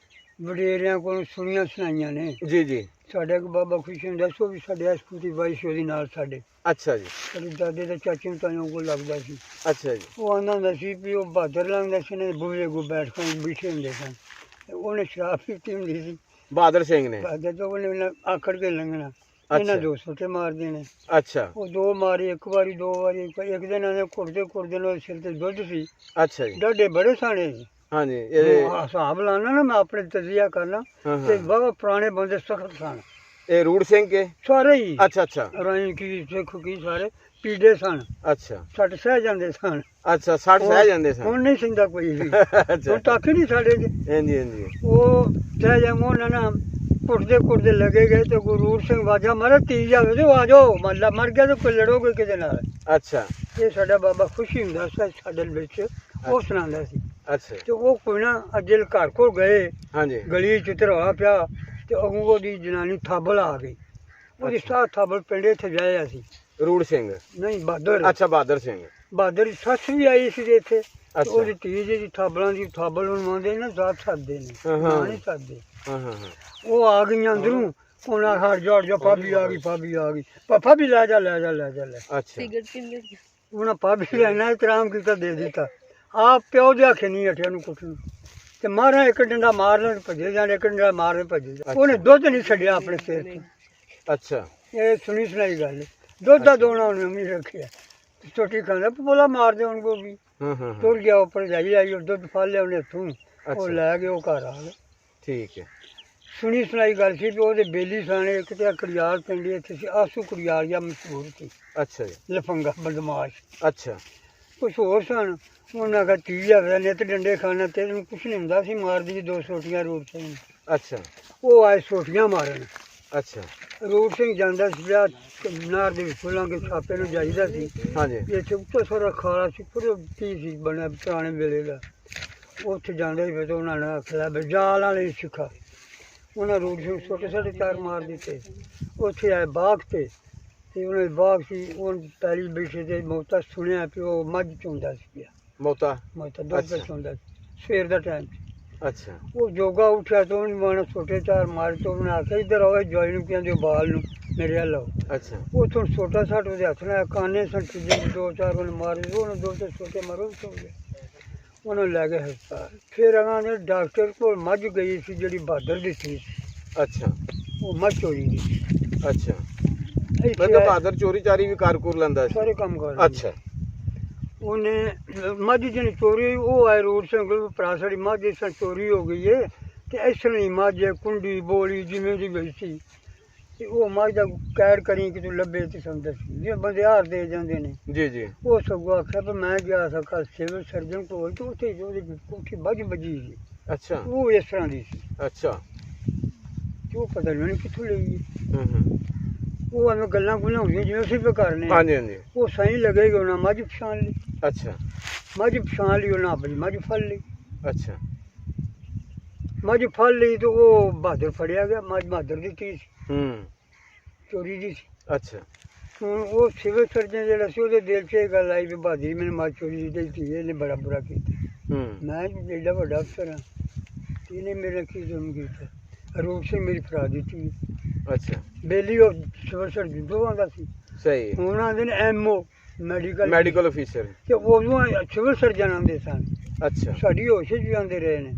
ਵਡੇਰਿਆਂ ਕੋਲੋਂ ਸੁਣੀਆਂ ਸੁਣਾਈਆਂ ਨੇ। ਜੀ ਜੀ। ਸਾਡੇ ਇੱਕ ਬਾਬਾ ਖੁਸ਼ੀ ਨੂੰ ਦੱਸੋ ਵੀ ਸਾਡੇ ਹਸਪੀਟਲ ਵਾਈਸ ਉਹਦੀ ਨਾਲ ਸਾਡੇ ਅੱਛਾ ਜੀ। ਸਾਡੇ ਦਾਦੇ ਦੇ ਚਾਚੇ ਨੂੰ ਤਾਇਓ ਕੋਲ ਲੱਗਦਾ ਸੀ। ਅੱਛਾ ਜੀ। ਉਹ ਆਂਦਾ ਹੁੰਦਾ ਸੀ ਵੀ ਉਹ ਬਹਾਦਰ ਲੰਘਦਾ ਸੀ ਨੇ ਬੂਹੇ ਕੋ ਬੈਠ ਕੇ ਬੈਠੇ ਹੁੰਦੇ ਸਨ। ਉਹਨੇ ਸ਼ਰਾਬ ਪੀਤੀ ਹੁੰਦੀ ਸੀ ਬਹਾਦਰ ਸਿੰਘ ਨੇ। ਬਹਾਦਰ ਤੋਂ ਉਹਨੇ ਆਕੜ ਕੇ ਲੰਘਣਾ। ਇਹਨਾਂ 200 ਤੇ ਮਾਰ ਦੇਣੇ। ਅੱਛਾ। ਉਹ ਦੋ ਮਾਰੇ, ਇੱਕ ਵਾਰੀ ਦੋ ਵਾਰੀ। ਇੱਕ ਦਿਨ ਉਹਨੇ ਕੁੜਦੇ ਕੁੜਦੇ ਨੂੰ ਸਿਰ ਤੇ ਦੁੱਧ ਸੀ। ਅੱਛਾ ਜੀ। ਡਾਡੇ ਬੜੇ ਸਾਣੇ ਸੀ। ਹਾਂਜੀ ਹਿਸਾਬ ਲਾਣਾ ਨਾ ਮੈਂ ਆਪਣੇ ਤਜਜ਼ੀਆ ਕਰਨਾ ਤੇ ਬਹੁਤ ਪੁਰਾਣੇ ਬੰਦੇ ਸਖਤ ਸਨ। ਇਹ ਰੂੜ ਸਿੰਘ ਕੇ ਸਾਰੇ ਹੀ। ਅੱਛਾ ਅੱਛਾ। ਰਾਈ ਕੀ ਸਿੱਖ ਕੀ ਸਾਰੇ ਪੀੜੇ ਸਨ। ਅੱਛਾ। ਛੱਟ ਸਹਿ ਜਾਂਦੇ ਸਨ। ਅੱਛਾ 60 ਸਹਿ ਜਾਂਦੇ ਸਨ। ਹੁਣ ਨਹੀਂ ਸਿੰਦਾ ਕੋਈ ਵੀ। ਅੱਛਾ। ਹੁਣ ਤੱਕ ਨਹੀਂ ਸਾਡੇ ਚ। ਹਾਂਜੀ ਹਾਂਜੀ। ਉਹ ਸਹਿ ਜਾਮੋ ਨਾ ਕੁੱਟਦੇ ਕੁੱਟਦੇ ਲੱਗੇ ਗਏ ਤੇ ਗੁਰੂਰ ਸਿੰਘ ਵਾਜਾ ਮਾਰੇ ਤੀ ਜਾਵੇ ਤੇ ਆ ਜਾਓ ਮੱਲਾ ਮਰ ਗਿਆ ਤੇ ਕੋਈ ਲੜੋਗੇ ਕਿਹਦੇ ਨਾਲ? ਅੱਛਾ। ਇਹ ਸਾਡਾ ਬਾਬਾ ਖੁਸ਼ੀ ਹੁੰਦਾ ਸੀ ਸਾਡੇ ਵਿੱਚ। ਉਹ ਸੁਣਾਉਂਦਾ ਸੀ। ਅੱਛਾ। ਤੇ ਉਹ ਕੋਈ ਨਾ ਅਜਲ ਘਰ ਕੋਲ ਗਏ। ਹਾਂਜੀ। ਗਲੀ ਚ ਧਰਵਾ ਪਿਆ ਤੇ ਅੱਗੋਂ ਉਹਦੀ ਜਨਾਨੀ ਥਾਬਲ ਆ ਗਈ। ਉਹਦੀ ਸਾਹ ਥਾਬਲ ਪਿੰਡੇ ਇੱਥੇ ਜਾਇਆ ਸੀ। ਰੂੜ ਸਿੰਘ ਨਹੀਂ ਬਹਾਦਰ। ਅੱਛਾ ਬਹਾਦਰ ਸਿੰਘ। ਬਹਾਦਰ ਦੀ ਸੱਸ ਵੀ ਆਈ ਸੀ ਇੱਥੇ। ਅੱਛਾ। ਉਹਦੀ ਧੀ ਜਿਹੜੀ ਥਾਬਲਾਂ ਦੀ ਥਾਬਲ ਨੂੰ ਆਉਂਦੇ ਨਾ ਜ਼ਾਤ ਸਕਦੇ ਨੇ। ਹਾਂ ਨਹੀਂ ਸਕਦੇ। ਹਾਂ ਹਾਂ। ਉਹ ਆ ਗਈਆਂ ਅੰਦਰੋਂ। ਉਹਨਾਂ ਹਟ ਜਾ ਭਾਬੀ ਆ ਗਈ ਭਾਬੀ ਆ ਗਈ। ਪਾਪਾ ਵੀ ਲੈ ਜਾ ਲੈ ਜਾ ਲੈ ਜਾ ਲੈ। ਅੱਛਾ। ਉਹਨਾਂ ਭਾਬੀ ਲੈਣਾ ਇਤਰਾਮ ਕੀਤਾ ਦੇ ਦਿੱਤਾ। ਆਪ ਪਿਓ ਦੇ ਆਖੇ ਨਹੀਂ ਹਟਿਆ ਨੂੰ ਕੁੱਟ ਨੂੰ ਤੇ ਮਾਰਾਂ ਇੱਕ ਡੰਡਾ ਮਾਰ ਲੈਣ ਭੱਜੇ ਜਾਣ, ਇੱਕ ਡੰਡਾ ਮਾਰਨ ਭੱਜੇ ਜਾਣ। ਉਹਨੇ ਦੁੱਧ ਨਹੀਂ ਛੱਡਿਆ ਆਪਣੇ ਸਿਰ ਤੇ। ਅੱਛਾ। ਇਹ ਸੁਣੀ ਸੁਣਾਈ ਗੱਲ। ਦੁੱਧ ਦਾ ਦੋਣਾ ਉਹਨੇ ਨਹੀਂ ਰੱਖਿਆ। ਛੋਟੀ ਖਾਂਦਾ ਬੋਲਾ ਮਾਰਦੇ ਉਹਨ ਕੋ ਵੀ। ਹਾਂ ਹਾਂ। ਤੁਰ ਗਿਆ ਉੱਪਰ ਜਾਈ ਆਈ ਉਹ ਦੁੱਧ ਫੜ ਲਿਆ ਉਹਨੇ ਹੱਥੋਂ। ਉਹ ਲੈ ਕੇ ਉਹ ਘਰ ਆ ਗਿਆ। ਠੀਕ ਹੈ। ਸੁਣੀ ਸੁਣਾਈ ਗੱਲ ਸੀ ਵੀ ਉਹਦੇ ਬੇਲੀ ਸਾਣੇ ਇੱਕ ਤੇ ਕੜਿਆਲ ਪਿੰਡ ਇੱਥੇ ਸੀ। ਆਸੂ ਕੜਿਆਲ ਜਾਂ ਮਸ਼ਹੂਰ ਸੀ। ਅੱਛਾ ਜੀ। ਲਫੰਗਾ ਬਦਮਾਸ਼। ਅੱਛਾ। ਕੁਛ ਹੋਰ ਸਨ। ਉਹਨਾਂ ਦਾ ਤੀ ਆ ਨਿੱਤ ਡੰਡੇ ਖਾਣਾ ਤੇ ਇਹਨੂੰ ਕੁਛ ਨਹੀਂ ਹੁੰਦਾ ਸੀ। ਮਾਰਦੀ 2 ਸੋਟੀਆਂ ਰੂੜ ਸਿੰਘ। ਅੱਛਾ। ਉਹ ਆਏ ਸੋਟੀਆਂ ਮਾਰਨ। ਅੱਛਾ। ਰੂੜ ਸਿੰਘ ਜਾਂਦਾ ਸੀ ਵਿਆਹ ਨਾਰ ਦੇ ਵਿੱਚ ਫੁੱਲਾਂ ਕੇ ਛਾਪੇ ਨੂੰ ਜਾਈਦਾ ਸੀ। ਹਾਂਜੀ। ਇੱਥੇ ਉੱਤੇ ਸਾਰਾ ਖਾਲਾ ਸੀ ਪੂਰਾ ਕੀ ਸੀ ਬਣਿਆ ਪੁਰਾਣੇ ਵੇਲੇ ਦਾ। ਉੱਥੇ ਜਾਂਦੇ ਸੀ ਫਿਰ ਉਹਨਾਂ ਨੇ ਆਖਿਆ ਵੀ ਜਾਲ ਵਾਲੇ ਸਿੱਖਾ। ਉਹਨਾਂ ਰੂੜ ਸਿੰਘ ਛੋਟੇ 4.5 ਮਾਰ ਦਿੱਤੇ। ਉੱਥੇ ਆਏ ਬਾਗ ਤੇ ਉਹਨੇ ਬਾਗ ਸੀ ਉਹ ਪੈਲੀ ਬੈਠੇ ਤੇ ਮੋਤਾ ਸੁਣਿਆ ਵੀ ਉਹ ਮੱਝ ਚੋਂਦਾ ਸੀ ਪਿਆ। ਮੋਤਾ ਦੁੱਧ ਚੋਂਦਾ ਸੀ ਸਵੇਰ ਦਾ ਟਾਈਮ ਸੀ। ਅੱਛਾ। ਉਹ ਜੋਗਾ ਉੱਠਿਆ ਤੋਂ ਉਹਨੇ ਮਾਣਾ ਛੋਟੇ 4 ਮਾਰ ਤੋਂ ਉਹਨੇ ਆਖਿਆ ਇੱਧਰ ਆਓ ਜਵਾਈ ਨੂੰ ਕਹਿੰਦੇ ਬਾਲ ਨੂੰ ਮੇਰੇ ਵੱਲ ਆਓ। ਅੱਛਾ। ਉੱਥੋਂ ਛੋਟਾ ਸਾਟ ਉਹਦੇ ਹੱਥ ਨਾਲ ਕਾਨੇ ਸਨ ਚੀਜ਼ਾਂ 2-4 ਉਹਨੇ ਮਾਰੇ। ਉਹਨੇ 2 ਛੋਟੇ ਮਾਰੋ ਸੋ ਗਏ। ਉਹਨੂੰ ਲੈ ਗਏ ਹਸਪਤਾਲ। ਫਿਰ ਉਹਨਾਂ ਨੇ ਡਾਕਟਰ ਕੋਲ ਮੱਝ ਗਈ ਸੀ ਜਿਹੜੀ ਬਹਾਦਰ ਦੀ ਸੀ। ਅੱਛਾ। ਉਹ ਮੱਝ ਚੋਰੀ ਦੀ ਸੀ। ਅੱਛਾ। ਇੱਥੇ ਮਤਲਬ ਬਹਾਦਰ ਚੋਰੀ ਚਾਰੀ ਵੀ ਕਰ ਲੈਂਦਾ ਸੀ। ਸਾਰੇ ਕੰਮ ਕਰ ਅੱਛਾ। ਉਹਨੇ ਮੱਝ ਜਿਹੜੀ ਚੋਰੀ ਉਹ ਆਏ ਰੂੜ ਸਿੰਘ ਕੋਲ ਭਰਾ ਸਾਡੀ ਮੱਝ ਇਸ ਤਰ੍ਹਾਂ ਚੋਰੀ ਹੋ ਗਈ ਹੈ ਤੇ ਇਸ ਤਰ੍ਹਾਂ ਹੀ ਮੱਝ ਹੈ ਕੁੰਡੀ ਬੋਲੀ ਜਿਵੇਂ ਦੀ ਗਈ ਸੀ ਤੇ ਉਹ ਮੱਝ ਦਾ ਕੈਦ ਕਰੀ ਕਿ ਤੂੰ ਲੱਭੇ ਤੇ ਸਾਨੂੰ ਦੱਸੀ। ਜੇ ਬੰਦੇ ਹਾਰ ਦੇ ਜਾਂਦੇ ਨੇ। ਜੀ ਜੀ। ਉਹ ਸਗੋਂ ਆਖਿਆ ਵੀ ਮੈਂ ਗਿਆ ਸਾਂ ਕੱਲ੍ਹ ਸਿਵਲ ਸਰਜਨ ਕੋਲ ਤੇ ਉੱਥੇ ਉਹਦੀ ਕੋਠੀ ਵੱਜ ਵੱਜੀ ਸੀ। ਅੱਛਾ। ਉਹ ਇਸ ਤਰ੍ਹਾਂ ਦੀ ਸੀ। ਅੱਛਾ। ਤੇ ਉਹ ਪਤਾ ਨਹੀਂ ਕਿੱਥੋਂ ਲਈ। ਹੂੰ। ਉਹ ਐਵੇਂ ਗੱਲਾਂ ਗੁੱਲਾਂ ਹੁੰਦੀਆਂ ਜਿਵੇਂ ਅਸੀਂ ਵੀ ਕਰਨੇ। ਹਾਂਜੀ ਹਾਂਜੀ। ਉਹ ਸਹੀ ਲੱਗੇਗਾ ਉਹਨਾਂ ਮੱਝ ਪਛਾਣ ਲਈ। ਅੱਛਾ। ਮੱਝ ਪਛਾਣ ਲਈ ਉਹਨਾਂ ਆਪਣੀ ਮੱਝ ਫੜ ਲਈ। ਅੱਛਾ। ਮੱਝ ਫੜ ਲਈ ਤੇ ਉਹ ਬਹਾਦਰ ਫੜਿਆ ਗਿਆ। ਮੱਝ ਬਹਾਦਰ ਦੀ ਧੀ ਸੀ। ਚੋਰੀ ਦੀ ਸੀ। ਅੱਛਾ। ਹੁਣ ਉਹ ਸਿਵਲ ਸਰਜਨ ਜਿਹੜਾ ਸੀ ਉਹਦੇ ਦਿਲ 'ਚ ਇਹ ਗੱਲ ਆਈ ਵੀ ਬਹਾਦਰ ਮੈਨੂੰ ਮੱਝ ਚੋਰੀ ਦੀ ਧੀ ਇਹਨੇ ਬੜਾ ਬੁਰਾ ਕੀਤਾ। ਮੈਂ ਐਡਾ ਵੱਡਾ ਅਫਸਰ ਹਾਂ ਇਹਨੇ ਮੇਰੇ ਕੀ ਜ਼ੁਲਮ ਕੀਤਾ। ਰੂਪ ਸਿੰਘ ਮੇਰੀ ਫੜਾ ਦਿੱਤੀ। ਅੱਛਾ। ਬੇਲੀ ਉਹ ਸਿਵਲ ਸਰਜਨ ਤੋਂ ਆਉਂਦਾ ਸੀ। ਸਹੀ। ਹੁਣ ਆਉਂਦੇ ਨੇ ਐਮਓ ਮੈਡੀਕਲ ਅਫੀਸਰ ਤੇ ਉਦੋਂ ਸਿਵਲ ਸਰਜਨ ਆਉਂਦੇ ਸਨ। ਅੱਛਾ। ਸਾਡੀ ਹੋਸ਼ 'ਚ ਵੀ ਆਉਂਦੇ ਰਹੇ ਨੇ।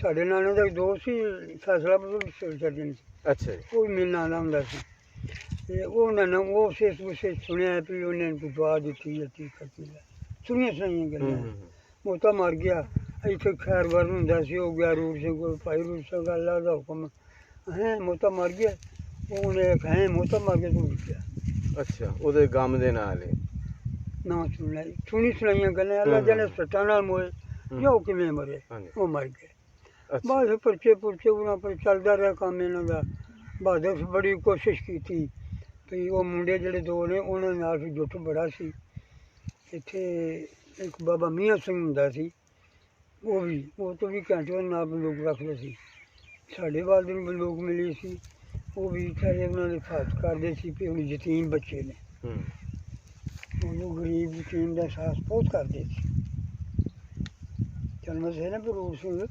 ਸਾਡੇ ਨਾਲ ਉਹਦਾ ਦੋਸਤ ਸੀ ਫੈਸਲਾ ਸਿਵਲ ਸਰਜਨ ਸੀ। ਅੱਛਾ। ਉਹ ਮਿਲਣ ਆਉਂਦਾ ਹੁੰਦਾ ਸੀ ਤੇ ਉਹਨਾਂ ਨੇ ਉਹ ਉਸੇ ਸੁਣਿਆ ਵੀ ਉਹਨੇ ਦੁਆ ਦਿੱਤੀ ਸੁਣੀਆਂ ਸੁਣਾਈਆਂ ਗੱਲਾਂ। ਮੋਤਾ ਮਰ ਗਿਆ ਇੱਥੇ ਖੈਰ ਵਰਨ ਹੁੰਦਾ ਸੀ। ਉਹ ਗਿਆ ਰੂੜ ਸਿੰਘ ਕੋਲ। ਭਾਈ ਰੂੜ ਸਿੰਘ ਅੱਲਾ ਦਾ ਹੁਕਮ ਹੈ ਮੋਤਾ ਮਰ ਗਿਆ। ਉਹਨੇ ਹੈ ਮੋਤਾ ਮਰ ਗਿਆ ਤੂੰ ਗਿਆ। ਅੱਛਾ। ਉਹਦੇ ਗਮ ਦੇ ਨਾਲ ਨਾ ਸੁਣੀ ਸੁਣਾਈਆਂ ਗੱਲਾਂ। ਅੱਲਾ ਜਾਨੇ ਸੱਟਾਂ ਨਾਲ ਮੋਏ ਜੋ ਕਿਵੇਂ ਮਰੇ ਉਹ ਮਰ ਗਏ। ਅੱਛਾ बस परचे पुरचे उन्होंने पर चलता रहा काम इन्हों का। बहादुर बड़ी कोशिश की भी वो मुंडे ਜਿਹੜੇ ਦੋ ਨੇ ਉਹਨਾਂ ਨਾਲ ਵੀ ਜੁੱਟ ਬੜਾ ਸੀ। ਇੱਥੇ ਇੱਕ ਬਾਬਾ ਮੀਆਂ ਸਿੰਘ ਹੁੰਦਾ ਸੀ, ਉਹ ਤੋਂ ਵੀ ਘੰਟੇ ਨਾਲ ਬੰਦੂਕ ਰੱਖਦੇ ਸੀ। ਸਾਡੇ ਵਾਲੇ ਨੂੰ ਬੰਦੂਕ ਮਿਲੀ ਸੀ, ਉਹ ਵੀ ਚਾਹੇ ਉਹਨਾਂ ਦੇ ਹਿਫਾਜ਼ਤ ਕਰਦੇ ਸੀ ਵੀ ਹੁਣ ਯਤੀਮ ਬੱਚੇ ਨੇ, ਉਹਨੂੰ ਗਰੀਬ ਯਤੀਮ ਦਾ ਅਹਿਸਾਸ ਬਹੁਤ ਕਰਦੇ ਸੀ। ਜਨਮ ਸੇ ਨਾ ਰੂੜ ਸਿੰਘ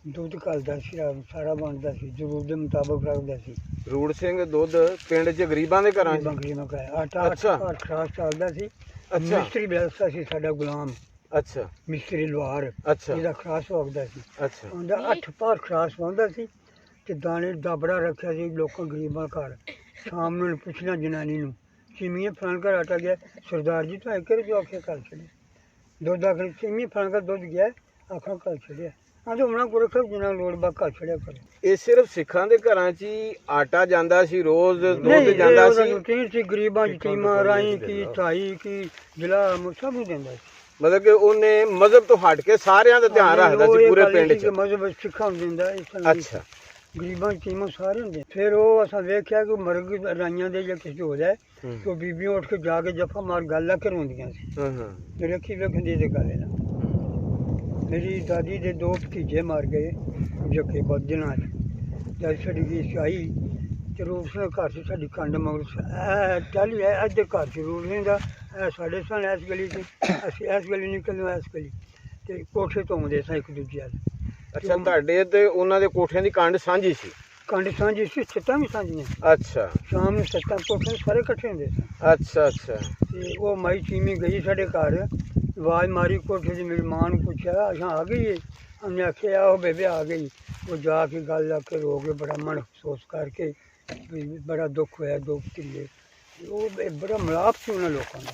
ਦੁੱਧ ਘੱਲਦਾ ਸੀ, ਸਾਰਾ ਬਣਦਾ ਸੀ, ਜ਼ਰੂਰਤ ਦੇ ਮੁਤਾਬਕ ਰੱਖਦਾ ਸੀ। ਰੂੜ ਸਿੰਘ ਦੁੱਧ ਪਿੰਡ 'ਚ ਗਰੀਬਾਂ ਦੇ ਘਰਾਂ 'ਚ? ਗਰੀਬਾਂ ਘਰ ਆਟਾ ਖਰਾਸ ਚੱਲਦਾ ਸੀ। ਅੱਛਾ ਮਿਸਤਰੀ ਬੈਠਾ ਸੀ ਸਾਡਾ ਗੁਲਾਮ, ਅੱਛਾ ਮਿਸਤਰੀ ਲੁਹਾਰ, ਅੱਛਾ ਜਿਹਦਾ ਖਰਾਸ ਵਗਦਾ ਸੀ। ਅੱਛਾ ਉਹਦਾ 8 ਪਾਰ ਖਰਾਸ ਵਾਹੁੰਦਾ ਸੀ ਤੇ ਦਾਣੇ ਦਾਬੜਾ ਰੱਖਿਆ ਸੀ ਲੋਕਾਂ ਗਰੀਬਾਂ ਘਰ। ਸ਼ਾਮ ਨੂੰ ਪੁੱਛਣਾ ਜਨਾਨੀ ਨੂੰ ਚੀਮੀਆਂ ਫਲਾਣ ਘਰ ਆਟਾ ਗਿਆ, ਸਰਦਾਰ ਜੀ ਤਾਂ ਇੱਕ ਜੋ ਆਖਿਆ ਘਰ ਛੱਡੇ, ਦੁੱਧ ਆਖਰ ਚੀਮੀਆਂ ਫਲਾਣ ਘਰ ਦੁੱਧ ਗਿਆ, ਆਖਾਂ ਘਰ ਛੱਡਿਆ। ਆਂਦੇ ਹੁਣਾ ਕੋ ਰੱਖੋ ਜਿੰਨਾ ਲੋੜ ਬਾ ਘਰ ਛੱਡਿਆ ਕਰੋ। ਇਹ ਸਿਰਫ ਸਿੱਖਾਂ ਦੇ ਘਰਾਂ 'ਚ ਹੀ ਆਟਾ ਜਾਂਦਾ ਸੀ, ਰੋਜ਼ ਦੁੱਧ ਜਾਂਦਾ ਸੀ? ਰੂਟੀਨ ਸੀ, ਗਰੀਬਾਂ ਯਤੀਮਾਂ ਰਾਈ ਕੀ ਢਾਈ ਕੀ ਜ਼ਿਲ੍ਹਾ ਸਭ ਨੂੰ ਦਿੰਦਾ ਸੀ। ਮਤਲਬ ਕਿ ਉਹਨੇ ਮਜ਼ਹਬ ਤੋਂ ਹਟ ਕੇ ਸਾਰਿਆਂ ਦਾ ਧਿਆਨ ਰੱਖਦਾ ਸੀ ਪੂਰੇ ਪਿੰਡ 'ਚ? ਮਜ਼ਹਬ ਸਿੱਖਾਂ ਨੂੰ ਦਿੰਦਾ ਇਸ ਤਰ੍ਹਾਂ। ਅੱਛਾ ਗਰੀਬਾਂ ਯਤੀਮਾਂ ਸਾਰੇ ਹੁੰਦੇ। ਫਿਰ ਉਹ ਅਸਾਂ ਵੇਖਿਆ ਕਿ ਮਰਗ ਰਾਈਆਂ ਦੇ ਜਾਂ ਕਿਸੇ ਹੋ ਜਾਏ ਤੇ ਉਹ ਬੀਬੀਆਂ ਉੱਠ ਕੇ ਜਾ ਕੇ ਜੱਫਾ ਮਾਰ ਗੱਲ ਕਰਵਾਉਂਦੀਆਂ ਸੀ। ਮੇਰੇ ਅੱਖੀ ਵੇਖਦੀ ਤੇ ਗੱਲ ਨਾ। ਮੇਰੀ ਦਾਦੀ ਦੇ 2 ਭਤੀਜੇ ਮਾਰ ਗਏ ਜੱਕੇ ਬਦਨਾਂ 'ਚ। ਜਦ ਸਾਡੀ ਗਈ ਆਈ ਤੇ ਰੂਪ ਸਿੰਘ ਘਰ 'ਚ ਸਾਡੀ ਕੰਡ ਮਗਰ ਟਾਲੀ ਹੈ ਅੱਜ ਦੇ ਘਰ 'ਚ ਰੂਪ ਸਿੰਘ ਦਾ ਸਾਡੇ ਸਨ ਇਸ ਗਲੀ 'ਚ, ਅਸੀਂ ਇਸ ਗਲੀ ਨਿਕਲਣਾ ਇਸ ਗਲੀ ਤੇ ਕੋਠੇ ਤੋਂ ਆਉਂਦੇ ਸਾਂ ਇੱਕ ਦੂਜੇ ਵੱਲ। ਅੱਛਾ ਤੁਹਾਡੇ ਤੇ ਉਹਨਾਂ ਦੇ ਕੋਠਿਆਂ ਦੀ ਕੰਡ ਸਾਂਝੀ ਸੀ? ਕੰਡ ਸਾਂਝੀ ਸੀ, ਛੱਤਾਂ ਵੀ ਸਾਂਝੀਆਂ। ਅੱਛਾ ਸ਼ਾਮ ਨੂੰ ਛੱਤਾਂ ਕੋਠੇ ਸਾਰੇ ਇਕੱਠੇ ਹੁੰਦੇ ਸਨ। ਅੱਛਾ ਅੱਛਾ ਤੇ ਉਹ ਮਾਈ ਚੀਮੀ ਗਈ ਸਾਡੇ ਘਰ, ਆਵਾਜ਼ ਮਾਰੀ ਕੋਠੇ ਦੀ, ਮੇਰੀ ਮਾਂ ਨੂੰ ਪੁੱਛਿਆ ਅਸਾਂ ਆ ਗਈ ਹੈ? ਉਹਨੇ ਆਖਿਆ ਆਹੋ ਬੇਬੇ ਆ ਗਈ। ਉਹ ਜਾ ਕੇ ਗੱਲ ਆ ਕੇ ਰੋ ਕੇ ਬੜਾ ਮਨ ਅਫਸੋਸ ਕਰਕੇ ਵੀ ਬੜਾ ਦੁੱਖ ਹੋਇਆ, ਦੋ ਢਿੱਲੇ। ਉਹ ਬੜਾ ਮਿਲਾਪ ਸੀ ਉਹਨਾਂ ਲੋਕਾਂ ਦਾ।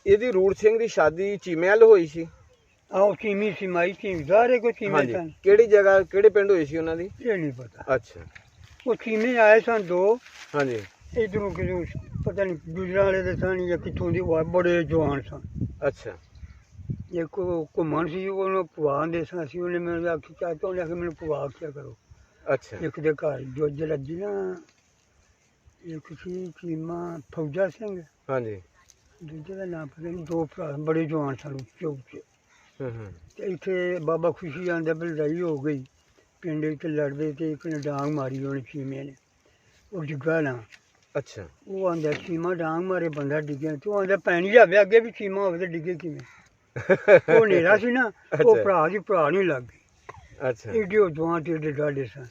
ਇਹਦੀ ਰੂੜ ਸਿੰਘ ਦੀ ਸ਼ਾਦੀ ਚੀਮੇਲ ਹੋਈ ਸੀ? ਆਹੋ ਚੀਮੀ ਸੀ, ਮਾਈ ਚੀਮੀ ਸਾਰੇ ਕੋਈ ਚੀਮੇ ਹਾਂਜੀ ਸਨ। ਕਿਹੜੀ ਜਗ੍ਹਾ ਕਿਹੜੇ ਪਿੰਡ ਹੋਈ ਸੀ ਉਹਨਾਂ ਦੀ? ਇਹ ਨਹੀਂ ਪਤਾ। ਅੱਛਾ ਉਹ ਚੀਮੇ ਆਏ ਸਨ 2, ਹਾਂਜੀ ਇੱਧਰੋਂ ਕਿਧਰੋਂ ਪਤਾ ਨਹੀਂ ਗੁਜਰਾਂ ਵਾਲੇ ਦੇ ਸਨ ਜਾਂ ਕਿੱਥੋਂ ਦੀ, ਉਹ ਬੜੇ ਜਵਾਨ ਸਨ। ਅੱਛਾ ਇੱਕ ਉਹ ਘੁੰਮਣ ਸੀ, ਉਹਨੂੰ ਭੂਆ ਦੇ ਸਾਂ ਸੀ। ਉਹਨੇ ਮੈਨੂੰ ਆਖਿਆ ਚਾਚਾ, ਉਹਨੇ ਆਖਿਆ ਮੈਨੂੰ ਭੂਆ ਆਖਿਆ ਕਰੋ। ਅੱਛਾ ਇੱਕ ਦੇ ਘਰ ਜੋ ਜਲੱਜੀ ਨਾ, ਇੱਕ ਸੀ ਚੀਮਾ ਫੌਜਾ ਸਿੰਘ, ਹਾਂਜੀ ਦੂਜੇ ਦਾ ਨਾਮ ਪਤਾ ਨਹੀਂ। 2 ਭਰਾ ਬੜੇ ਜਵਾਨ ਸਨ, ਉੱਚੇ ਉੱਚੇ। ਤੇ ਇੱਥੇ ਬਾਬਾ ਖੁਸ਼ੀ ਆਂਦਾ ਵੀ ਲੜਾਈ ਹੋ ਗਈ ਪਿੰਡ ਵਿੱਚ, ਲੜਦੇ ਤੇ ਇੱਕ ਨੇ ਡਾਂਗ ਮਾਰੀ ਉਹਨੇ ਚੀਮੇ ਨੇ, ਉਹ ਡਿੱਗਾ ਨਾ। ਅੱਛਾ ਉਹ ਆਂਦਾ ਚੀਮਾ ਡਾਂਗ ਮਾਰੇ ਬੰਦਾ ਡਿੱਗਿਆ। ਤੇ ਉਹ ਆਂਦਾ ਪੈਣੀ ਜਾਵੇ ਅੱਗੇ ਵੀ ਚੀਮਾ ਹੋਵੇ ਤੇ ਡਿੱਗੇ ਕਿਵੇਂ? ਉਹ ਹਨੇਰਾ ਸੀ ਨਾ, ਉਹ ਭਰਾ ਦੀ ਭਰਾ ਨਹੀਂ ਲੱਗ ਗਈ। ਅੱਛਾ ਏਡੇ ਉਹ ਜਵਾਨ ਤੇ ਏਡੇ ਡਾਢੇ ਸਨ।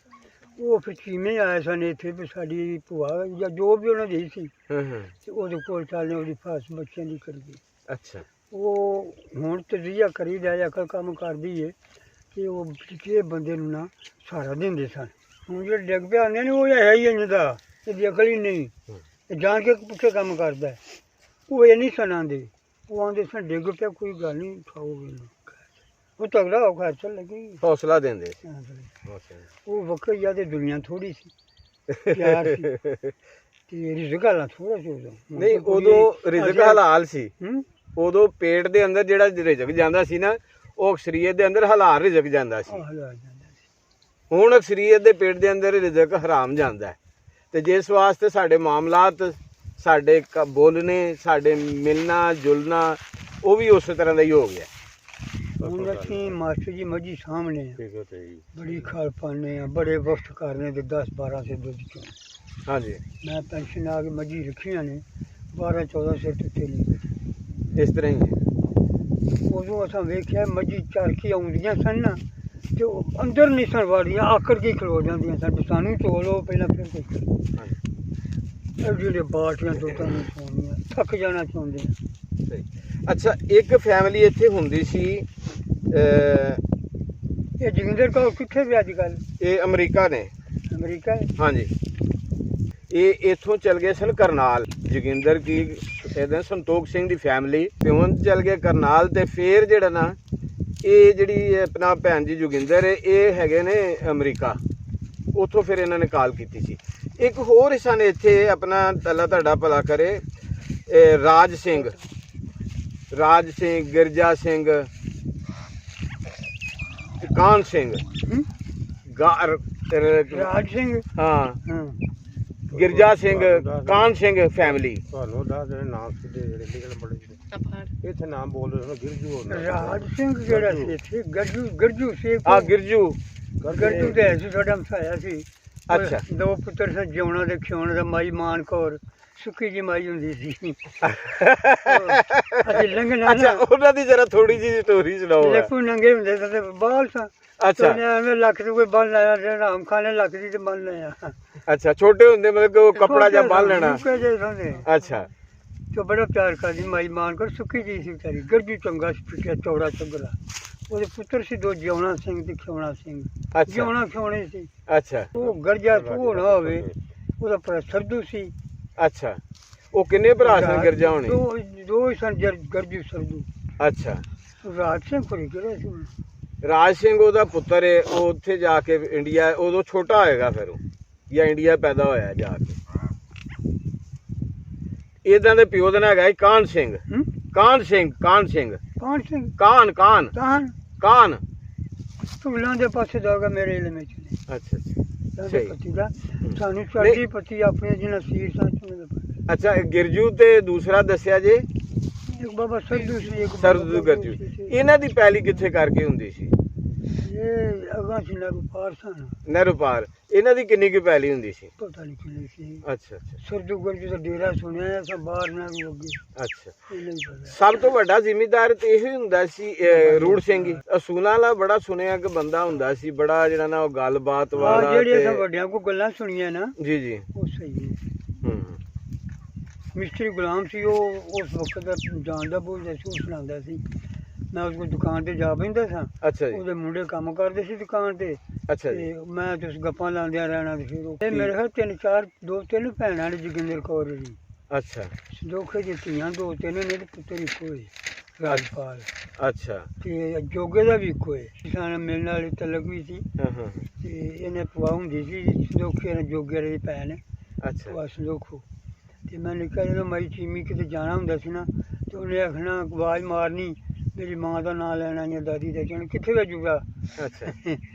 ਉਹ ਫਿਰ ਚੀਮੇ ਆਏ ਸਨ ਇੱਥੇ ਵੀ ਸਾਡੀ ਭੂਆ ਜਾਂ ਜੋ ਵੀ ਉਹਨਾਂ ਦੀ ਸੀ, ਤੇ ਉਹਦੇ ਕੋਲ ਚੱਲਨੇ ਉਹਦੀ ਫਾਸ ਬੱਚਿਆਂ ਦੀ ਕਰ ਗਈ। ਅੱਛਾ ਉਹ ਹੁਣ ਤਜੀਆ ਕਰੀਦਾ ਅਕਲ ਕੰਮ ਕਰਦੀ ਏ ਕਿ ਉਹ ਕਿਸੇ ਬੰਦੇ ਨੂੰ ਨਾ ਸਹਾਰਾ ਦਿੰਦੇ ਸਨ। ਹੁਣ ਜਿਹੜੇ ਡਿੱਗ ਪਿਆ ਆਉਂਦੇ ਨੇ ਉਹ ਹੈ ਹੀ ਇੰਝ ਦਾ, ਇਹਦੀ ਅਕਲ ਹੀ ਨਹੀਂ, ਇਹ ਜਾਣ ਕੇ ਪੁੱਠੇ ਕੰਮ ਕਰਦਾ। ਉਹ ਇਹ ਨਹੀਂ ਸੁਣਾਉਂਦੇ, ਉਹ ਆਉਂਦੇ ਸਨ ਡਿੱਗ ਪਿਆ ਕੋਈ ਗੱਲ ਨਹੀਂ ਉਠਾਓਗੇ, ਉਹ ਤਗੜਾ ਹੋ ਖਾ ਚੱਲ ਲੱਗੀ, ਹੌਸਲਾ ਦਿੰਦੇ ਸੀ। ਉਹ ਵਕਤ ਯਾਦ ਦੁਨੀਆ ਥੋੜੀ ਸੀ, ਪਿਆਰ ਸੀ ਤੇ ਰਿਜ਼ਕ ਵਾਲਾ ਥੋੜਾ ਸੀ ਉਦੋਂ। ਨਹੀਂ ਉਦੋਂ ਰਿਜ਼ਕ ਹਲਾਲ ਸੀ। ਉਦੋਂ ਪੇਟ ਦੇ ਅੰਦਰ ਜਿਹੜਾ ਰਿਜ਼ਕ ਜਾਂਦਾ ਸੀ ਨਾ, ਉਹ ਅਕਸਰੀਅਤ ਦੇ ਅੰਦਰ ਹਲਾਲ ਰਿਜ਼ਕ ਜਾਂਦਾ ਸੀ। ਹੁਣ ਅਕਸਰੀਅਤ ਦੇ ਪੇਟ ਦੇ ਅੰਦਰ ਰਿਜ਼ਕ ਹਰਾਮ ਜਾਂਦਾ ਹੈ। ਤੇ ਜਿਸ ਵਾਸਤੇ ਸਾਡੇ ਮਾਮਲਾਤ, ਸਾਡੇ ਬੋਲਣੇ, ਸਾਡੇ ਮਿਲਣਾ ਜੁਲਣਾ ਉਹ ਵੀ ਉਸੇ ਤਰ੍ਹਾਂ ਦਾ ਹੀ ਹੋ ਗਿਆ। ਹੁਣ ਅਸੀਂ ਮਾਸਟਰ ਜੀ ਮੱਝੀ ਸਾਹਮਣੇ ਬੜੀ ਖਾਲ ਪਾਉਂਦੇ ਹਾਂ, ਬੜੇ ਵਕਤ ਕਰਨੇ ਤੇ 10-12 ਸੇ ਦੁੱਧ ਚੋਂ। ਹਾਂਜੀ ਮੈਂ ਪੈਨਸ਼ਨ ਆ ਕੇ ਮੱਝੀ ਰੱਖੀਆਂ ਨੇ 12-14 ਸੇ ਟੁੱਟੇ ਨਹੀਂ। ਇਸ ਤਰ੍ਹਾਂ ਹੀ ਹੈ। ਉਦੋਂ ਅਸਾਂ ਵੇਖਿਆ ਮੱਝੀ ਚਰਖੀ ਆਉਂਦੀਆਂ ਸਨ ਨਾ, ਤੇ ਉਹ ਅੰਦਰ ਨਹੀਂ ਸਨ ਵੜਦੀਆਂ, ਆਕੜ ਕੇ ਖਲੋ ਜਾਂਦੀਆਂ ਸਨ। ਸਾਨੂੰ ਤੋਲੋ ਪਹਿਲਾਂ ਫਿਰ ਕੁਛ ਜਿਹੜੇ ਬਾਟੀਆਂ ਦੁੱਧਾਂ ਨੂੰ ਸੋਣੀਆਂ, ਥੱਕ ਜਾਣਾ ਚਾਹੁੰਦੇ ਨੇ। ਅੱਛਾ ਇੱਕ ਫੈਮਿਲੀ ਇੱਥੇ ਹੁੰਦੀ ਸੀ, ਇਹ ਜੋਗਿੰਦਰ ਕੌਰ ਕਿੱਥੇ ਵੀ ਅੱਜ ਕੱਲ੍ਹ? ਇਹ ਅਮਰੀਕਾ ਨੇ। ਅਮਰੀਕਾ ਹੈ? ਹਾਂਜੀ ਇਹ ਇੱਥੋਂ ਚਲ ਗਏ ਸਨ ਕਰਨਾਲ। ਜੋਗਿੰਦਰ ਕੀ ਇਹਦੇ ਸੰਤੋਖ ਸਿੰਘ ਦੀ ਫੈਮਿਲੀ ਤੇ ਹੁਣ ਚਲ ਗਏ ਕਰਨਾਲ। ਤੇ ਫਿਰ ਜਿਹੜਾ ਨਾ ਇਹ ਜਿਹੜੀ ਆਪਣਾ ਭੈਣ ਜੀ ਜੋਗਿੰਦਰ ਇਹ ਹੈਗੇ ਨੇ ਅਮਰੀਕਾ। ਉੱਥੋਂ ਫਿਰ ਇਹਨਾਂ ਨੇ ਕਾਲ ਕੀਤੀ ਸੀ। ਇੱਕ ਹੋਰ ਹਿੱਸਾ ਨੇ ਇੱਥੇ ਆਪਣਾ ਅੱਲਾ ਤੁਹਾਡਾ ਭਲਾ ਕਰੇ, ਰਾਜ ਸਿੰਘ, ਗਿਰਜਾ ਸਿੰਘ, ਕਾਨ ਸਿੰਘ ਹੂੰ? ਰਾਜ ਸਿੰਘ। ਹਾਂ ਹਾਂ ਗਿਰਜਾ ਸਿੰਘ ਕਾਨ ਸਿੰਘ ਫੈਮਿਲੀ। ਤੁਹਾਨੂੰ ਦੱਸ ਦੇ ਨਾਮ ਸਿੱਧੇ ਜਿਹੜੇ ਲਿਖਣ ਬੜੇ ਇੱਥੇ ਨਾਮ ਬੋਲ ਰਹੇ ਹੋ ਗਿਰਜੂ ਹੋਰ ਰਾਜ ਸਿੰਘ ਜਿਹੜਾ ਸੀ ਇੱਥੇ ਗਰਜੂ ਸੀ। ਆ ਗਿਰਜੂ ਗਰਜੂ ਦੇ ਸੀ ਸਾਡਾ ਮਸਾਇਆ ਸੀ। ਅੱਛਾ। ਦੋ ਪੁੱਤਰ ਸਨ, ਜਿਉਣਾ ਦੇ ਖਿਉਣਾ ਦਾ। ਮਾਈ ਮਾਨ ਕੌਰ ਸੁੱਕੀ ਜੀ ਮਾਈ ਹੁੰਦੀ ਸੀ। ਅਸੀਂ ਲੰਘਣਾ ਅੱਛਾ ਉਹਨਾਂ ਦੀ ਜਰਾ ਥੋੜੀ ਜਿਹੀ ਸਟੋਰੀ ਸੁਣਾਓ। ਲੱਕੂ ਨੰਗੇ ਹੁੰਦੇ ਸੀ ਤੇ ਬਾਲ ਸਾਂ। ਅੱਛਾ ਐਵੇਂ ਲੱਕ ਤੋਂ ਕੋਈ ਬੰਨ ਲਾਇਆ, ਰਾਮ ਖਾਨ ਨੇ ਲੱਕ ਦੀ ਤੇ ਬੰਨ ਲਿਆ। ਅੱਛਾ ਛੋਟੇ ਹੁੰਦੇ ਮਤਲਬ ਕਿ ਉਹ ਕੱਪੜਾ ਜਿਹਾ ਬੰਨ ਲੈਣਾ। ਅੱਛਾ ਤੇ ਬੜਾ ਪਿਆਰ ਕਰਦੀ ਮਾਈ ਮਾਨ ਕੌਰ। ਸੁੱਕੀ ਜੀ ਸੀ ਵਿਚਾਰੀ। ਗਰਜੂ ਚੰਗਾ ਸੀ, ਪਿੱਛੇ ਚੌੜਾ ਚੰਗਲਾ। ਉਹਦੇ ਪੁੱਤਰ ਸੀ ਦੋ, ਜਿਉਣਾ ਸਿੰਘ ਤੇ ਖਿਉਣਾ ਸਿੰਘ। ਅੱਛਾ ਜਿਉਣਾ ਖਿਉਣੇ ਸੀ। ਅੱਛਾ ਉਹ ਗਰਜਾ ਤੂੰ ਨਾ ਹੋਵੇ, ਉਹਦਾ ਭਰਾ ਸਰਦੂ ਸੀ। ਅੱਛਾ ਉਹ ਕਿੰਨੇ ਭਰਾ ਸਨ ਗਿਰਜਾ ਹੋਣੀ? ਦੋ ਹੀ ਸਨ, ਗਰਜੂ ਸਰਦੂ। ਅੱਛਾ ਰਾਜ ਸਿੰਘ ਕੋਲ ਕਿਹੜਾ ਸੀ? ਰਾਜ ਸਿੰਘ ਉਹਦਾ ਪੁੱਤਰ ਹੈ। ਉਹ ਉੱਥੇ ਜਾ ਕੇ ਇੰਡੀਆ ਉਦੋਂ ਛੋਟਾ ਹੋਏਗਾ ਫਿਰ ਉਹ, ਜਾਂ ਇੰਡੀਆ ਪੈਦਾ ਹੋਇਆ ਜਾ ਕੇ। ਇਹਨਾਂ ਦੇ ਪਿਓ ਦਾ ਨਾਂ ਹੈਗਾ ਕਾਨ ਸਿੰਘ। ਹੂੰ? ਕਾਨ ਸਿੰਘ ਕਾਨ ਸਿੰਘ ਕੌਣ ਸਿੰਘ? ਕਾਨ ਕਾਨ ਕਾਨ ਕਾਨ। ਟੁੱਲਾਂ ਦੇ ਪਾਸੇ ਜਾਗਾ ਮੇਰੇ ਇਲਮ ਚ ਨੇ। ਅੱਛਾ ਅੱਛਾ ਲਾਂਦੇ ਪਤੀ ਦਾ ਸਾਨੂੰ ਚੜ੍ਹਦੀ ਪਤੀ ਆਪਣੇ ਜਿਹਨਾਂ ਸੀਰ ਸਾਂ ਚੁਣੇ ਦਾ ਪਤਾ। ਅੱਛਾ ਗਿਰਜੂ ਤੇ ਦੂਸਰਾ ਦੱਸਿਆ ਜੇ ਇੱਕ ਬਾਬਾ ਸਰਦੂ ਸੀ, ਇੱਕ ਸਰਦੂ ਗਰਜੂ। ਇਹਨਾਂ ਦੀ ਪੈਲੀ ਕਿੱਥੇ ਕਰਕੇ ਹੁੰਦੀ ਸੀ? ਇਹ ਅਗਾਂ ਸੀ ਨਰੂ ਪਾਰ ਸਨ। ਨਹਿਰੂ ਪਾਰ। ਇਹਨਾਂ ਦੀ ਕਿੰਨੀ ਕੁ ਪੈਲੀ ਹੁੰਦੀ ਸੀ? ਪਤਾ ਨਹੀਂ ਕਿੰਨੀ ਸੀ। ਅੱਛਾ ਅੱਛਾ ਸਰਦੂ ਗਰਜੂ ਦਾ ਡੇਰਾ ਸੁਣਿਆ ਸਾ ਬਾਹਰ ਨਾ ਅੱਗੇ। ਅੱਛਾ ਇਹ ਨਹੀਂ ਪਤਾ। ਸਭ ਤੋਂ ਵੱਡਾ ਜ਼ਿਮੀਂਦਾਰ ਤੇ ਇਹ ਹੁੰਦਾ ਸੀ ਰੂੜ ਸਿੰਘ ਹੀ। ਅਸੂਲਾਂ ਵਾਲਾ ਬੜਾ ਸੁਣਿਆ ਕਿ ਬੰਦਾ ਹੁੰਦਾ ਸੀ ਬੜਾ, ਜਿਹੜਾ ਨਾ ਉਹ ਗੱਲਬਾਤ ਵਾਲਾ। ਜਿਹੜੇ ਸਭ ਵੱਡਿਆਂ ਕੋ ਗੱਲਾਂ ਸੁਣੀਆਂ ਨਾ, ਜੀ ਜੀ। ਉਹ ਸਹੀ ਹੈ। ਹੂੰ ਮਿਸਤਰੀ ਗੁਲਾਮ ਸੀ ਉਹ, ਉਸ ਵਕਤ ਦਾ ਜਾਣਦਾ ਬੋਲਦਾ ਸੀ, ਉਹ ਸੁਣਾਉਂਦਾ ਸੀ। ਮੈਂ ਉਸ ਕੋ ਦੁਕਾਨ ਤੇ ਜਾ ਬੈਂਦਾ ਸਾਂ। ਅੱਛਾ ਜੀ। ਉਹਦੇ ਮੁੰਡੇ ਕੰਮ ਕਰਦੇ ਸੀ ਦੁਕਾਨ ਤੇ। ਅੱਛਾ ਜੀ। ਤੇ ਮੈਂ ਤੇ ਉਸ ਗੱਪਾਂ ਲਾਉਂਦਿਆਂ ਰਹਿਣਾ। ਤੇ ਫਿਰ ਉਹ ਮੇਰੇ ਖਿਆਲ ਦੋ ਤਿੰਨ ਭੈਣਾਂ ਨੇ, ਜੋਗਿੰਦਰ ਕੌਰ ਜੀ। ਅੱਛਾ ਸੰਦੋਖੇ ਦੀ ਧੀਆਂ ਦੋ ਤਿੰਨ ਨੇ ਤੇ ਪੁੱਤਰ ਇੱਕੋ ਹੈ, ਰਾਜਪਾਲ। ਅੱਛਾ ਤੇ ਜੋਗੇ ਦਾ ਵੀ ਇੱਕੋ ਹੈ। ਕਿਸਾਨ ਮਿਲਣ ਵਾਲੀ ਤਲਕ ਵੀ ਸੀ। ਹਾਂ ਹਾਂ ਤੇ ਇਹਨੇ ਭੂਆ ਹੁੰਦੀ ਸੀ ਸੰਦੋਖੇ ਨੇ, ਜੋਗੇ ਦੀ ਭੈਣ। ਅੱਛਾ ਭੂਆ ਸੰਦੋਖੋ। ਤੇ ਮੈਂ ਨਿੱਕਾ ਜਦੋਂ ਮਾਈ ਚੀਮੀ ਕਿਤੇ ਜਾਣਾ ਹੁੰਦਾ ਸੀ ਨਾ, ਤੇ ਉਹਨੇ ਆਖਣਾ, ਆਵਾਜ਼ ਮਾਰਨੀ, ਮੇਰੀ ਮਾਂ ਦਾ ਨਾਂ ਲੈਣਾ ਜਾਂ ਦਾਦੀ ਦਾ ਕਹਿਣਾ, ਕਿੱਥੇ ਭੇਜੂਗਾ? ਅੱਛਾ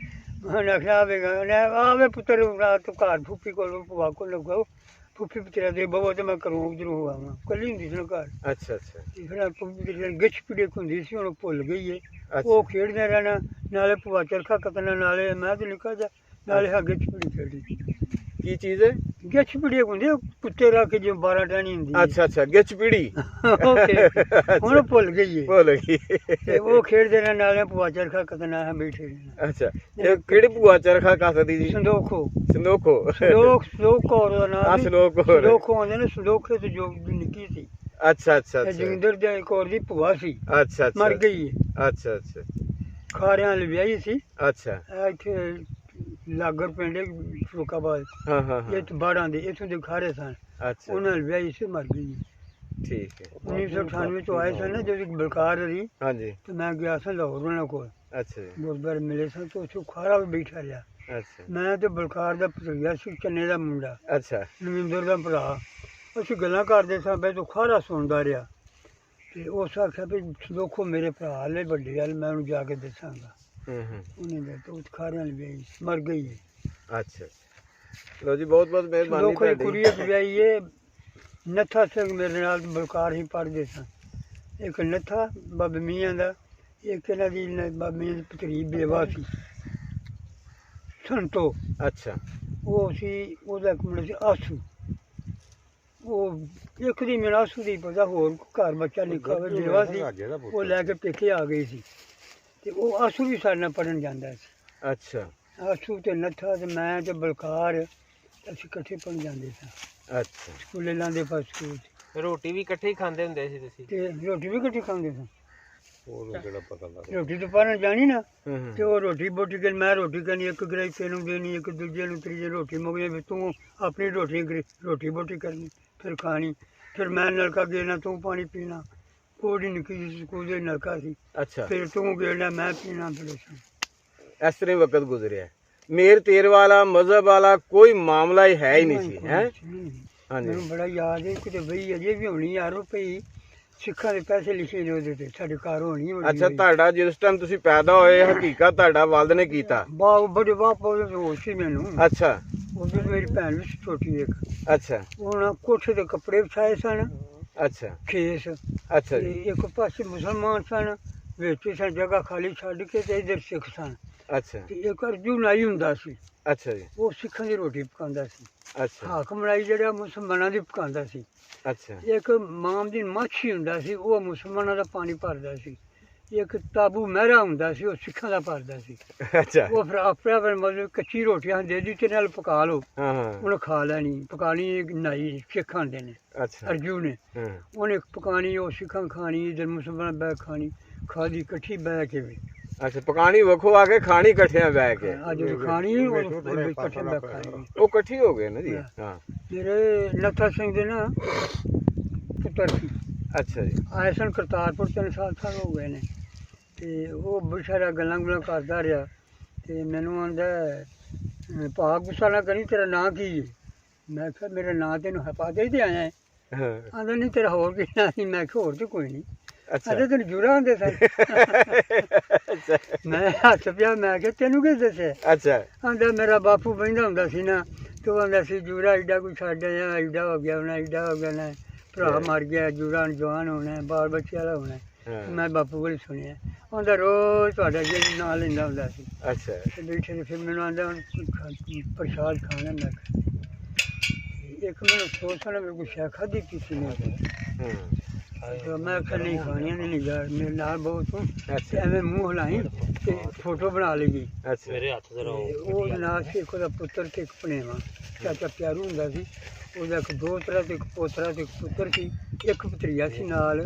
ਮੈਂ ਆਖਿਆ ਆਵੇਗਾ। ਆਵੇ ਪੁੱਤਰ ਤੂੰ ਘਰ ਫੁੱਫੀ ਕੋਲ ਭੂਆ ਕੋਲ ਲੱਗਾ, ਫੁੱਫੀ ਤੇਰਾ ਦੇ ਬਵੋ ਤੇ ਮੈਂ ਘਰੋਂ ਉੱਧਰੋਂ ਆਵਾਂ। ਕੱਲੀ ਹੁੰਦੀ ਸੀ ਨਾ ਘਰ। ਅੱਛਾ ਅੱਛਾ ਤੇ ਫਿਰ ਗਿੱਛ ਪਿੜਕ ਹੁੰਦੀ ਸੀ, ਹੁਣ ਭੁੱਲ ਗਈ ਏ। ਅੱਛਾ। ਉਹ ਖੇਡਦੇ ਰਹਿਣਾ, ਨਾਲੇ ਭੂਆ ਚਰਖਾ ਕੱਤਣਾ, ਨਾਲੇ ਮੈਂ ਤੇ ਨਿੱਕਾ ਜਾ, ਨਾਲੇ ਹਾਂ ਗਿੱਛ ਪਿੜੀ ਖੇਡੀ। ਕੀ ਚੀਜ਼ ਹੈ? ਗਿੱਛ ਪਿੜੀ ਹੁੰਦੀ ਆ, ਕੁੱਤੇ ਰੱਖ ਕੇ ਜਿਵੇਂ 12 ਟਾਣੀ ਹੁੰਦੀ। ਅੱਛਾ ਅੱਛਾ ਗਿੱਛ ਪੀੜੀ। ਹੁਣ ਭੁੱਲ ਗਈ ਏ। ਭੁੱਲ ਗਈ। ਤੇ ਉਹ ਖੇਡਦੇ ਰਹਿਣ, ਨਾਲੇ ਭੂਆ ਚਰਖਾ ਕੱਤਣਾ, ਹੈ ਬੈਠੇ ਰਹਿਣਾ। ਅੱਛਾ ਇਹ ਕਿਹੜੀ ਭੂਆ ਚਰਖਾ ਕੱਤਦੀ ਜੀ? ਸੰਦੋਖੋ। ਸੰਦੋਖੋ। ਸੰਦੋਖ ਕੌਰ ਦਾ ਨਾਮ ਸੀ। ਸੰਦੋਖ ਕੌਰ। ਸੰਦੋਖੋ ਆਉਂਦੇ ਨੇ, ਸੰਦੋਖੇ ਤੇ ਜੋ ਨਿੱਕੀ ਸੀ। ਅੱਛਾ ਅੱਛਾ ਇਹ ਅੱਛਾ ਜੋਗਿੰਦਰ ਦੇ ਕੌਰ ਦੀ ਭੂਆ ਸੀ, ਅੱਛਾ ਅੱਛਾ ਮਰ ਗਈ ਏ। ਅੱਛਾ ਅੱਛਾ ਖਾਰਿਆਂ ਵਾਲੀ ਵਿਆਹੀ ਸੀ। ਅੱਛਾ ਇਹ ਇੱਥੇ ਲਾਗਰ ਪਿੰਡ ਫਰੂਕਾਬਾਦ, ਹਾਂ ਹਾਂ ਹਾਂ ਇਹ ਬਾੜਾਂ ਦੇ ਇੱਥੋਂ ਦੇ ਖਾਰੇ ਸਨ। ਅੱਛਾ ਉਹਨਾਂ ਨਾਲ ਵਿਆਹੀ ਸੀ, ਮਰ ਗਈ। ਠੀਕ ਹੈ 1998 ਚ ਆਏ ਸਨ ਨਾ, ਜਦੋਂ ਬਲਕਾਰ ਰਹੀ, ਹਾਂਜੀ ਤੇ ਮੈਂ ਗਿਆ ਸਾਂ ਲਾਹੌਰ ਉਹਨਾਂ ਕੋਲ। ਅੱਛਾ ਜੀ ਗੁਰਦੁਆਰੇ ਮਿਲੇ ਸਨ, ਤੇ ਉੱਥੇ ਖਾਰਾ ਵੀ ਬੈਠਾ ਰਿਹਾ। ਅੱਛਾ ਮੈਂ ਤੇ ਬਲਕਾਰ ਦਾ ਭਤੀਜਾ ਸੀ, ਚੰਨੇ ਦਾ ਮੁੰਡਾ, ਅੱਛਾ ਨਵਿੰਦਰ ਦਾ ਭਰਾ। ਅਸੀਂ ਗੱਲਾਂ ਕਰਦੇ ਸਾਂ, ਬਈ ਤੂੰ ਖਾਰਾ ਸੁਣਦਾ ਰਿਹਾ। ਤੇ ਉਸ ਆਖਿਆ ਵੀ ਦੇਖੋ ਮੇਰੇ ਭਰਾ ਵਾਲੇ ਵੱਡੇ ਵਾਲੇ, ਮੈਂ ਉਹਨੂੰ ਜਾ ਕੇ ਦੱਸਾਂਗਾ। ਹੂੰ ਉਹਨੇ ਦੱਸਿਆ, ਉਹ ਖਾਰਿਆਂ ਵਾਲੀ ਵਿਆਹੀ ਸੀ, ਮਰ ਗਈ ਹੈ। ਅੱਛਾ ਲੋ ਜੀ ਬਹੁਤ ਬਹੁਤ ਮਿਹਰਬਾਨੀ ਲੋਕਾਂ ਦੀ ਤੁਹਾਡੀ। ਕੁੜੀ ਇੱਕ ਵਿਆਹੀ ਹੈ, ਨੱਥਾ ਸਿੰਘ ਮੇਰੇ ਨਾਲ ਬਲਕਾਰ ਹੀ ਪੜ੍ਹਦੇ ਸਨ। ਇੱਕ ਨੱਥਾ ਬਾਬੇ ਮੀਆਂ ਦਾ, ਇੱਕ ਇਹਨਾਂ ਦੀ ਬਾਬੇ ਮੀਆਂ ਦੀ ਭਤਰੀ ਬੇਵਾ ਸੀ, ਸੰਤੋ। ਅੱਛਾ ਉਹ ਸੀ, ਉਹਦਾ ਇੱਕ ਮੁੰਡਾ ਸੀ ਆਸੂ। ਉਹ ਇੱਕ ਦੀ ਮੇਰਾ ਆਸੂ ਦੀ ਪਤਾ, ਹੋਰ ਘਰ ਬੱਚਾ ਨਿੱਕਾ ਬੇਵਾ ਸੀ, ਉਹ ਲੈ ਕੇ ਪੇਕੇ ਆ ਗਈ ਸੀ। ਤੇ ਉਹ ਆਸੂ ਵੀ ਸਾਡੇ ਨਾਲ ਪੜ੍ਹਨ ਜਾਂਦਾ ਸੀ। ਅੱਛਾ ਆਸੂ ਤੇ ਨੱਥਾ ਤੇ ਮੈਂ ਤੇ ਬਲਕਾਰ, ਅਸੀਂ ਇਕੱਠੇ ਪੜ੍ਹਨ ਜਾਂਦੇ ਸਾਂ। ਅੱਛਾ ਸਕੂਲੇ ਲਾਂਦੇ ਪਾਸ ਸਕੂਲ 'ਚ। ਰੋਟੀ ਵੀ ਇਕੱਠੇ ਹੀ ਖਾਂਦੇ ਹੁੰਦੇ ਸੀ ਤੁਸੀਂ? ਤੇ ਰੋਟੀ ਵੀ ਇਕੱਠੇ ਖਾਂਦੇ ਸਾਂ। ਉਹਨੂੰ ਕਿਹੜਾ ਪਤਾ ਲੱਗਾ। ਰੋਟੀ ਤੋਂ ਪਾਰਨ ਜਾਣੀ ਨਾ, ਹੂੰ ਤੇ ਉਹ ਰੋਟੀ ਬੋਟੀ ਕੇ ਮੈਂ ਰੋਟੀ ਕਰਨੀ, ਇੱਕ ਗਰਾਈ ਤੈਨੂੰ ਦੇਣੀ, ਇੱਕ ਦੂਜੇ ਨੂੰ, ਤੀਜੇ ਰੋਟੀ ਮੁੱਕਣੀ, ਫਿਰ ਤੂੰ ਆਪਣੀ ਰੋਟੀ ਬੋਟੀ ਕਰਨੀ, ਫਿਰ ਖਾਣੀ। ਫਿਰ ਮੈਂ ਨਲਕਾ ਗੇੜਨਾ, ਤੂੰ ਪਾਣੀ ਪੀਣਾ। ਕੋੜੀ ਨਿੱਕੀ ਜਿਹੀ ਸਕੂਲ ਦੇ ਨਲਕਾ ਸੀ, ਅੱਛਾ ਫਿਰ ਤੂੰ ਗੇੜਨਾ, ਮੈਂ ਪੀਣਾ। ਫਿਰ ਇਸ ਤਰ੍ਹਾਂ ਹੀ ਵਕਤ ਗੁਜ਼ਰਿਆ। ਮੇਰ ਤੇਰ ਵਾਲਾ ਮਜ਼ਹਬ ਵਾਲਾ ਕੋਈ ਮਾਮਲਾ ਹੀ ਹੈ ਹੀ ਨਹੀਂ ਸੀ ਹੈ। ਹਾਂਜੀ ਮੈਨੂੰ ਬੜਾ ਯਾਦ ਹੈ, ਕਿਤੇ ਬਈ ਅਜੇ ਵੀ ਹੋਣੀ ਯਾਰੋ ਪਈ। ਸਿੱਖਾਂ ਦੇ ਪੈਸੇ ਲਿਖੇ ਨੇ ਉਹਦੇ ਤੇ, ਸਾਡੇ ਘਰ ਹੋਣੀ ਹੋਣੀ ਅੱਛਾ, ਤੁਹਾਡਾ ਜਿਸ ਟਾਈਮ ਤੁਸੀਂ ਪੈਦਾ ਹੋਏ ਹਕੀਕਤ ਤੁਹਾਡਾ ਵਾਲਦ ਨੇ ਕੀਤਾ? ਬੜੇ ਬਾਪ ਉਹਦੇ ਤੇ ਹੋਸ਼ ਸੀ ਮੈਨੂੰ। ਅੱਛਾ ਉਹਦੀ ਮੇਰੀ ਭੈਣ ਵੀ ਸੀ ਛੋਟੀ ਇੱਕ। ਅੱਛਾ ਉਹਨਾਂ ਕੋਠੇ ਦੇ ਕੱਪੜੇ ਵਿਛਾਏ ਸਨ, ਅੱਛਾ ਖੇਸ, ਅੱਛਾ ਤੇ ਜੀ, ਇੱਕ ਪਾਸੇ ਮੁਸਲਮਾਨ ਸਨ, ਵਿੱਚ ਸਨ ਜਗ੍ਹਾ ਖਾਲੀ ਛੱਡ ਕੇ, ਤੇ ਇੱਧਰ ਸਿੱਖ ਸਨ। ਅੱਛਾ ਤੇ ਇੱਕ ਅਰਜੂ ਨਾਈ ਹੁੰਦਾ ਸੀ, ਅੱਛਾ ਜੀ, ਉਹ ਸਿੱਖਾਂ ਦੀ ਰੋਟੀ ਪਕਾਉਂਦਾ ਸੀ। ਅੱਛਾ ਹਾਕਮ ਨਾਈ ਜਿਹੜਾ ਮੁਸਲਮਾਨਾਂ ਦੀ ਪਕਾਉਂਦਾ ਸੀ। ਅੱਛਾ ਇੱਕ ਮਾਮਦੀਨ ਮਾਛੀ ਹੁੰਦਾ ਸੀ, ਉਹ ਮੁਸਲਮਾਨਾਂ ਦਾ ਪਾਣੀ ਭਰਦਾ ਸੀ। ਇੱਕ ਤਾਬੂ ਮਹਿਰਾ ਹੁੰਦਾ ਸੀ, ਉਹ ਸਿੱਖਾਂ ਦਾ ਭਰਦਾ ਸੀ। ਅੱਛਾ, ਉਹ ਫਿਰ ਆਪਣੇ ਮਤਲਬ ਕੱਚੀ ਰੋਟੀਆਂ ਦੇ ਦਿੱਤੀ, ਨਾਲ ਪਕਾ ਲਓ, ਹਾਂ ਹਾਂ, ਉਹਨੇ ਖਾ ਲੈਣੀ। ਪਕਾਣੀ ਨਾਈ ਸਿੱਖ ਆਉਂਦੇ ਨੇ, ਅੱਛਾ, ਅਰਜੂ ਨੇ। ਹਾਂ ਉਹਨੇ ਪਕਾਣੀ, ਉਹ ਸਿੱਖਾਂ ਖਾਣੀ, ਇਧਰ ਮੁਸਲਮਾਨ ਬਹਿ ਖਾਣੀ, ਖਾਦੀ ਇਕੱਠੀ ਬਹਿ ਕੇ ਵੀ। ਅੱਛਾ, ਪਕਾਣੀ ਵੱਖੋ ਆ ਕੇ ਖਾਣੀ ਇਕੱਠਿਆਂ ਬਹਿ ਕੇ। ਅੱਜ ਖਾਣੀ ਉਹ ਇਕੱਠੇ ਬਹਿ ਖਾਣੀ। ਉਹ ਇਕੱਠੀ ਹੋ ਗਏ ਨਾ ਜੀ? ਹਾਂ, ਮੇਰੇ ਨੱਥਾ ਸਿੰਘ ਦੇ ਨਾ ਪੁੱਤਰ ਸੀ, ਅੱਛਾ ਜੀ, ਆਏ ਸਨ ਕਰਤਾਰਪੁਰ, 3 ਸਾਲ ਹੋ ਗਏ ਨੇ। ਤੇ ਉਹ ਬੇਚਾਰਾ ਗੱਲਾਂ ਗੁੱਲਾਂ ਕਰਦਾ ਰਿਹਾ, ਤੇ ਮੈਨੂੰ ਆਂਦਾ ਭਾਗ ਗੁੱਸਾ ਨਾ ਕਰੀ, ਤੇਰਾ ਨਾਂ ਕੀ ਹੈ? ਮੈਂ ਕਿਹਾ ਮੇਰਾ ਨਾਂ ਤੈਨੂੰ ਹਪਾਦੇ ਹੀ ਤੇ ਆਇਆ ਹੈ। ਹਾਂ, ਆਂਦਾ ਨਹੀਂ ਤੇਰਾ ਹੋਰ ਕੀ ਨਾਂ ਸੀ? ਮੈਂ ਕਿਹਾ ਹੋਰ ਤੇ ਕੋਈ ਨਹੀਂ। ਅੱਛਾ ਆਂਦਾ ਤੈਨੂੰ ਜੂਰਾ ਹੁੰਦੇ ਸਨ। ਅੱਛਾ ਮੈਂ ਹੱਸ ਪਿਆ, ਮੈਂ ਕਿਹਾ ਤੈਨੂੰ ਕਿਸ ਦੱਸਿਆ? ਅੱਛਾ, ਆਂਦਾ ਮੇਰਾ ਬਾਪੂ ਬਹਿੰਦਾ ਹੁੰਦਾ ਸੀ ਨਾ, ਤੇ ਉਹ ਆਂਦਾ ਸੀ ਜੂਰਾ ਐਡਾ ਕੋਈ ਛੱਡ ਆਇਆ, ਐਡਾ ਹੋ ਗਿਆ ਹੋਣਾ, ਐਡਾ ਹੋ ਗਿਆ ਨਾ, ਭਰਾ ਮਰ ਗਿਆ, ਜੂਰਾ ਜਵਾਨ ਹੋਣਾ, ਬਾਲ ਬੱਚੇ ਵਾਲਾ ਹੋਣਾ। ਹਾਂ, ਮੈਂ ਬਾਪੂ ਕੋਲ ਸੁਣਿਆ, ਆਂਦਾ ਰੋਜ਼ ਤੁਹਾਡਾ ਜਿਹੜਾ ਨਾਂ ਲੈਂਦਾ ਹੁੰਦਾ ਸੀ। ਅੱਛਾ, ਤੇ ਬੈਠੇ ਤੇ ਫਿਰ ਮੈਨੂੰ ਆਂਦਾ ਹੁਣ ਪ੍ਰਸ਼ਾਦ ਖਾਣਾ। ਮੈਂ ਕਿਹਾ ਇੱਕ ਮੈਨੂੰ ਸੋਚਣਾ ਮੇਰੇ ਕੋਈ ਸ਼ੈ ਖਾਧੀ ਪੀਤੀ ਨਹੀਂ। ਹਾਂ, ਮੈਂ ਕਿਹਾ ਨਹੀਂ ਖਾਣੀਆਂ ਨਹੀਂ ਯਾਰ, ਮੇਰੇ ਨਾਲ ਬਹੁਤ ਤੂੰ ਅੱਛਾ, ਐਵੇਂ ਮੂੰਹ ਹਿਲਾਈ ਤੇ ਫੋਟੋ ਬਣਾ ਲਈਗੀ। ਅੱਛਾ, ਮੇਰੇ ਹੱਥ ਤੇ ਉਹ ਨਾਲ ਸੀ ਇੱਕ ਉਹਦਾ ਪੁੱਤਰ ਤੇ ਇੱਕ ਭਣੇਵਾ, ਚਾਚਾ ਪਿਆਰੂ ਹੁੰਦਾ ਸੀ। ਉਹਦਾ ਇੱਕ ਦੋਤਰਾ ਤੇ ਇੱਕ ਪੋਤਰਾ ਤੇ ਇੱਕ ਪੁੱਤਰ ਸੀ, ਇੱਕ ਭਤਰੀਆ ਸੀ ਨਾਲ,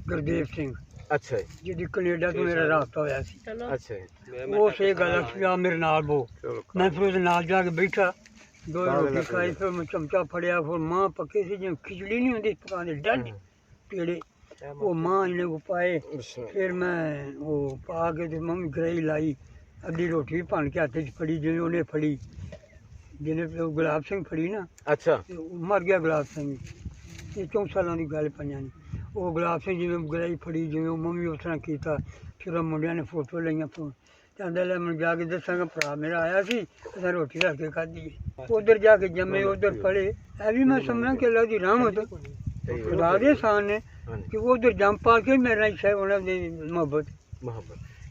ਗੁਰਦੇਵ ਸਿੰਘ, ਅੱਛਾ ਜੀ, ਜਿਹਦੀ ਕੈਨੇਡਾ ਤੋਂ ਮੇਰਾ ਰਾਬਤਾ ਹੋਇਆ ਸੀ। ਅੱਛਾ ਜੀ, ਉਸ ਇਹ ਗੱਲ ਸੀ ਆ ਮੇਰੇ ਨਾਲ ਬੋ। ਮੈਂ ਫਿਰ ਉਹਦੇ ਨਾਲ ਜਾ ਕੇ ਬੈਠਾ, ਦੋ ਰੋਟੀ ਖਾਈ, ਫਿਰ ਮੈਂ ਚਮਚਾ ਫੜਿਆ, ਫਿਰ ਮਾਂ ਪੱਕੇ ਸੀ ਜਿਵੇਂ ਖਿਚੜੀ ਨਹੀਂ ਹੁੰਦੀ ਪਕਾਉਂਦੇ ਡੰਡ ਪੇੜੇ, ਉਹ ਮਾਂ ਇਹਨੇ ਕੋ ਪਾਏ। ਫਿਰ ਮੈਂ ਉਹ ਪਾ ਕੇ ਤੇ ਮੰਮੀ ਗਰਈ ਲਾਈ, ਅੱਧੀ ਰੋਟੀ ਭੰਨ ਕੇ ਹੱਥ 'ਚ ਫੜੀ, ਜਿਵੇਂ ਉਹਨੇ ਫੜੀ, ਜਿਹਨੇ ਉਹ ਗੁਲਾਬ ਸਿੰਘ ਫੜੀ ਨਾ, ਅੱਛਾ, ਤੇ ਉਹ ਮਰ ਗਿਆ ਗੁਲਾਬ ਸਿੰਘ। ਇਹ 4 ਸਾਲਾਂ ਦੀ ਗੱਲ ਪਈਆਂ ਨੇ। ਉਹ ਗੁਲਾਬ ਸਿੰਘ ਜਿਵੇਂ ਗਰਾਈ ਫੜੀ, ਜਿਵੇਂ ਉਹ ਮੰਮੀ ਉਸ ਤਰ੍ਹਾਂ ਕੀਤਾ। ਫਿਰ ਉਹ ਮੁੰਡਿਆਂ ਨੇ ਫੋਟੋ ਲਈਆਂ, ਕਹਿੰਦਾ ਲੈ ਮੈਨੂੰ ਜਾ ਕੇ ਦੱਸਾਂਗਾ ਭਰਾ ਮੇਰਾ ਆਇਆ ਸੀ, ਅਸੀਂ ਰੋਟੀ ਰੱਖ ਕੇ ਖਾਧੀ। ਉੱਧਰ ਜਾ ਕੇ ਜੰਮੇ, ਉੱਧਰ ਪਲੇ। ਇਹ ਵੀ ਮੈਂ ਸਮਝਾਂ ਕਿ ਅੱਲਾ ਦੀ ਰਹਿਮਤ, ਖੁਦਾ ਦੇ ਸਾਨ ਨੇ, ਕਿ ਉੱਧਰ ਜੰਮ ਪਾ ਕੇ ਮੇਰਾ ਹੀ ਉਹਨਾਂ ਦੀ ਮੁਹੱਬਤ।